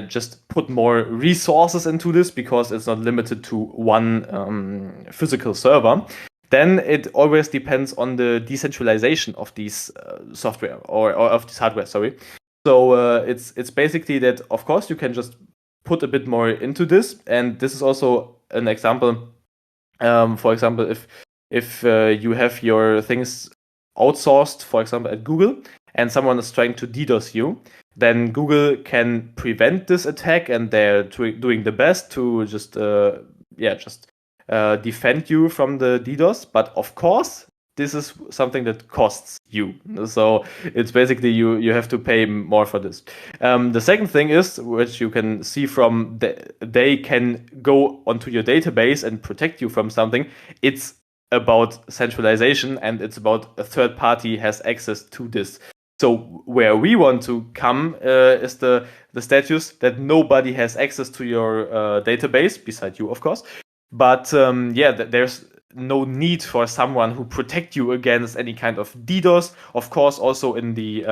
just put more resources into this because it's not limited to one physical server, then it always depends on the decentralization of these software or of this hardware, sorry. So it's basically that, of course, you can just put a bit more into this. And this is also an example. For example, if you have your things outsourced, for example, at Google, and someone is trying to DDoS you, then Google can prevent this attack, and they're doing the best to just defend you from the DDoS. But of course, this is something that costs you. So it's basically you have to pay more for this. The second thing is, which you can see from they can go onto your database and protect you from something. It's about centralization, and it's about a third party has access to this. So where we want to come is the status that nobody has access to your database, besides you, of course. But there's no need for someone who protect you against any kind of DDoS. Of course, also in the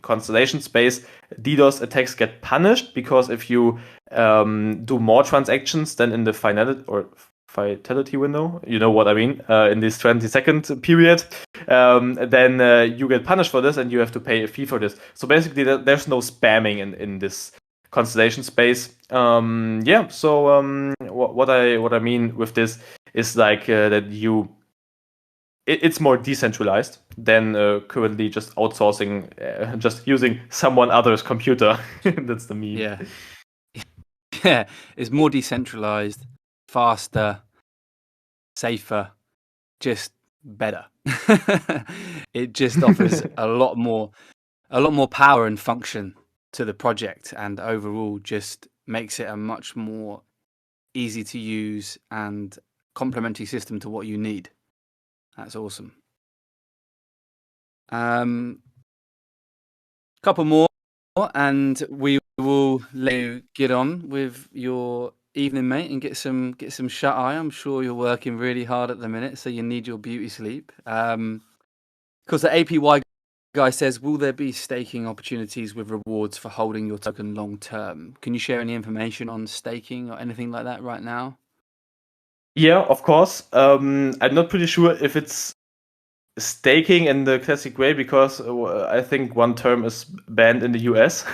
Constellation space, DDoS attacks get punished, because if you do more transactions than in the vitality window, you know what I mean, in this 20-second period, then you get punished for this, and you have to pay a fee for this. So basically, there's no spamming in this Constellation space. What I mean with this is like that it's more decentralized than currently just outsourcing, just using someone other's computer. That's the meme. Yeah, it's more decentralized, faster, safer, just better. It just offers a lot more power and function to the project, and overall just makes it a much more easy to use and complementary system to what you need. That's awesome. Couple more, and we will let you get on with your evening, mate, and get some shut eye. I'm sure you're working really hard at the minute, so you need your beauty sleep. Because the APY guy says, will there be staking opportunities with rewards for holding your token long term? Can you share any information on staking or anything like that right now? Yeah, of course. I'm not pretty sure if it's staking in the classic way because I think one term is banned in the US.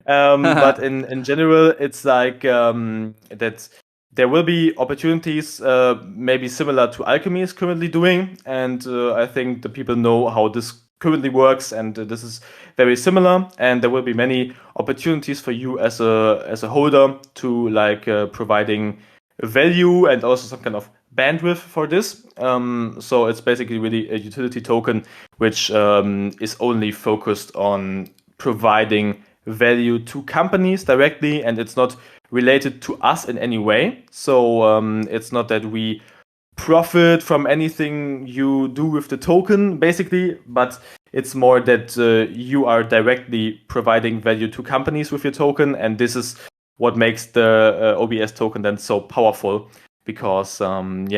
But in general, it's like that there will be opportunities maybe similar to Alchemy is currently doing. And I think the people know how this currently works, and this is very similar. And there will be many opportunities for you as a holder to like providing value and also some kind of bandwidth for this. So it's basically really a utility token which is only focused on providing value to companies directly, and it's not related to us in any way. So it's not that we profit from anything you do with the token, basically, but it's more that you are directly providing value to companies with your token, and this is what makes the OBS token then so powerful. Because then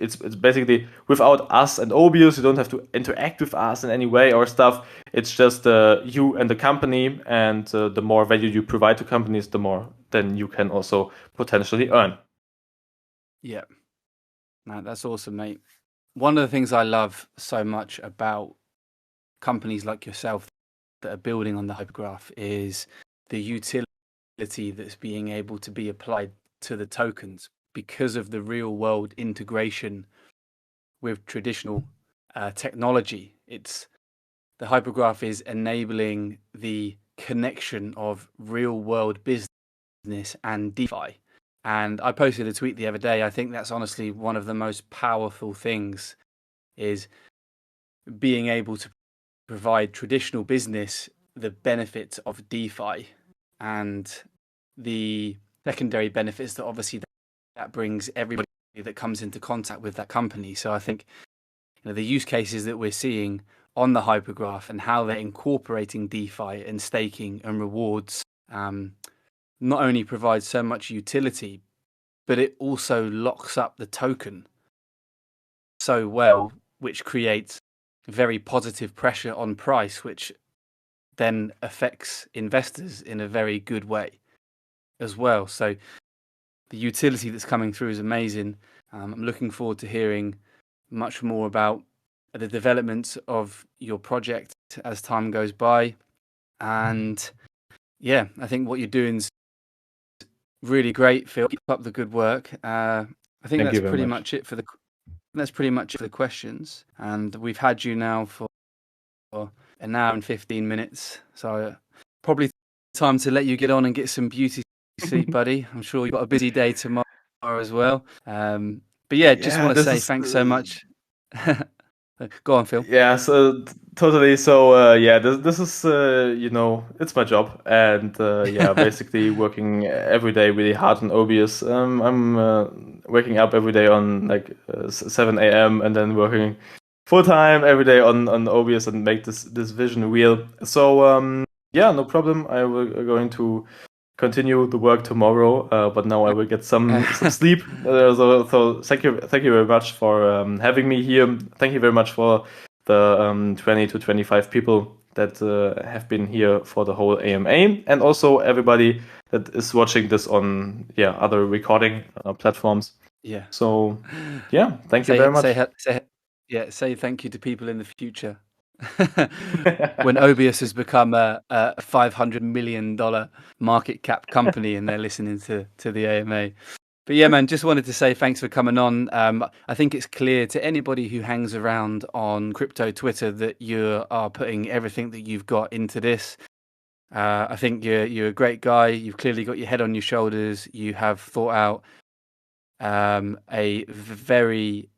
it's basically without us and OBIUS, you don't have to interact with us in any way or stuff. It's just you and the company, and the more value you provide to companies, the more then you can also potentially earn. Yeah, no, that's awesome, mate. One of the things I love so much about companies like yourself that are building on the hypergraph is the utility that's being able to be applied to the tokens because of the real world integration with traditional technology. It's the hypergraph is enabling the connection of real world business and DeFi. And I posted a tweet the other day. I think that's honestly one of the most powerful things is being able to provide traditional business the benefits of DeFi and the secondary benefits that obviously that brings everybody that comes into contact with that company. So I think the use cases that we're seeing on the hypergraph and how they're incorporating DeFi and staking and rewards not only provides so much utility, but it also locks up the token so well, which creates very positive pressure on price, which then affects investors in a very good way as well. So the utility that's coming through is amazing. I'm looking forward to hearing much more about the development of your project as time goes by. And yeah, I think what you're doing is really great, Phil. Keep up the good work. I think that's pretty much it for the questions. And we've had you now for an hour and 15 minutes. So probably time to let you get on and get some beauty sleep, buddy. I'm sure you've got a busy day tomorrow as well. But yeah, just want to say thanks so much. Go on, Phil. Yeah, so totally. So this is it's my job, and basically working every day really hard on OBIUS. I'm waking up every day on like 7 a.m. and then working full time every day on OBIUS and make this vision real. So no problem. I will going to continue the work tomorrow, but now I will get some sleep. So thank you very much for having me here. Thank you very much for the 20 to 25 people that have been here for the whole AMA, and also everybody that is watching this on other recording platforms. Yeah. So thank you very much. Say thank you to people in the future. When OBIUS has become a $500 million market cap company and they're listening to the AMA. But yeah, man, just wanted to say thanks for coming on. I think it's clear to anybody who hangs around on crypto Twitter that you are putting everything that you've got into this. I think you're a great guy. You've clearly got your head on your shoulders. You have thought out a very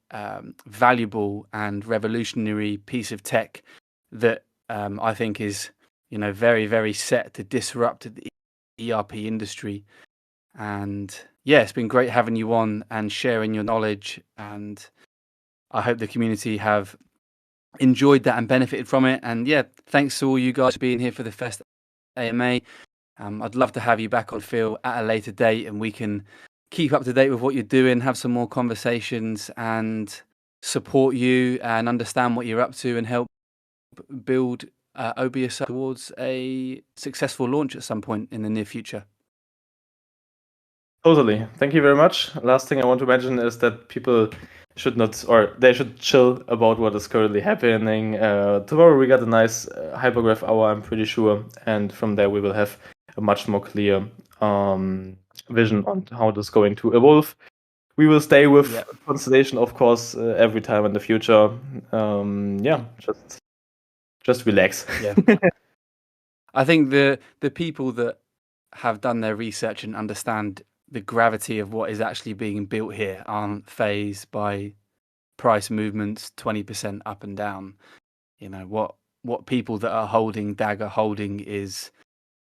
valuable and revolutionary piece of tech that I think is, very, very set to disrupt the ERP industry. And yeah, it's been great having you on and sharing your knowledge. And I hope the community have enjoyed that and benefited from it. And yeah, thanks to all you guys for being here for the first AMA. I'd love to have you back on, Phil, at a later date, and we can keep up to date with what you're doing, have some more conversations, and support you and understand what you're up to and help build OBIUS towards a successful launch at some point in the near future. Totally. Thank you very much. Last thing I want to mention is that people should not, or they should chill about what is currently happening. Tomorrow we got a nice hypergraph hour, I'm pretty sure, and from there we will have a much more clear vision on how it is going to evolve. We will stay with Constellation, of course, every time in the future. Just relax. Yeah. I think the people that have done their research and understand the gravity of what is actually being built here aren't fazed by price movements 20% up and down. You know, what people that are holding DAG are holding is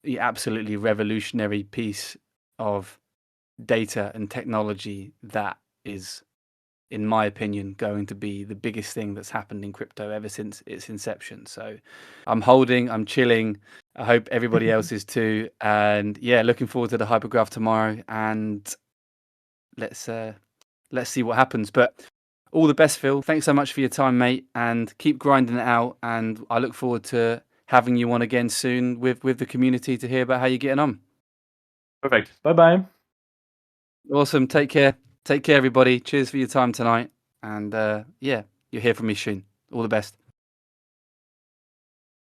the absolutely revolutionary piece of data and technology that is, in my opinion, going to be the biggest thing that's happened in crypto ever since its inception. So I'm holding, I'm chilling. I hope everybody else is too. And yeah, looking forward to the hypergraph tomorrow, and let's see what happens. But all the best, Phil. Thanks so much for your time, mate, and keep grinding it out. And I look forward to having you on again soon with the community to hear about how you're getting on. Perfect. Bye-bye. Awesome. Take care. Take care, everybody. Cheers for your time tonight. And yeah, you'll hear from me soon. All the best.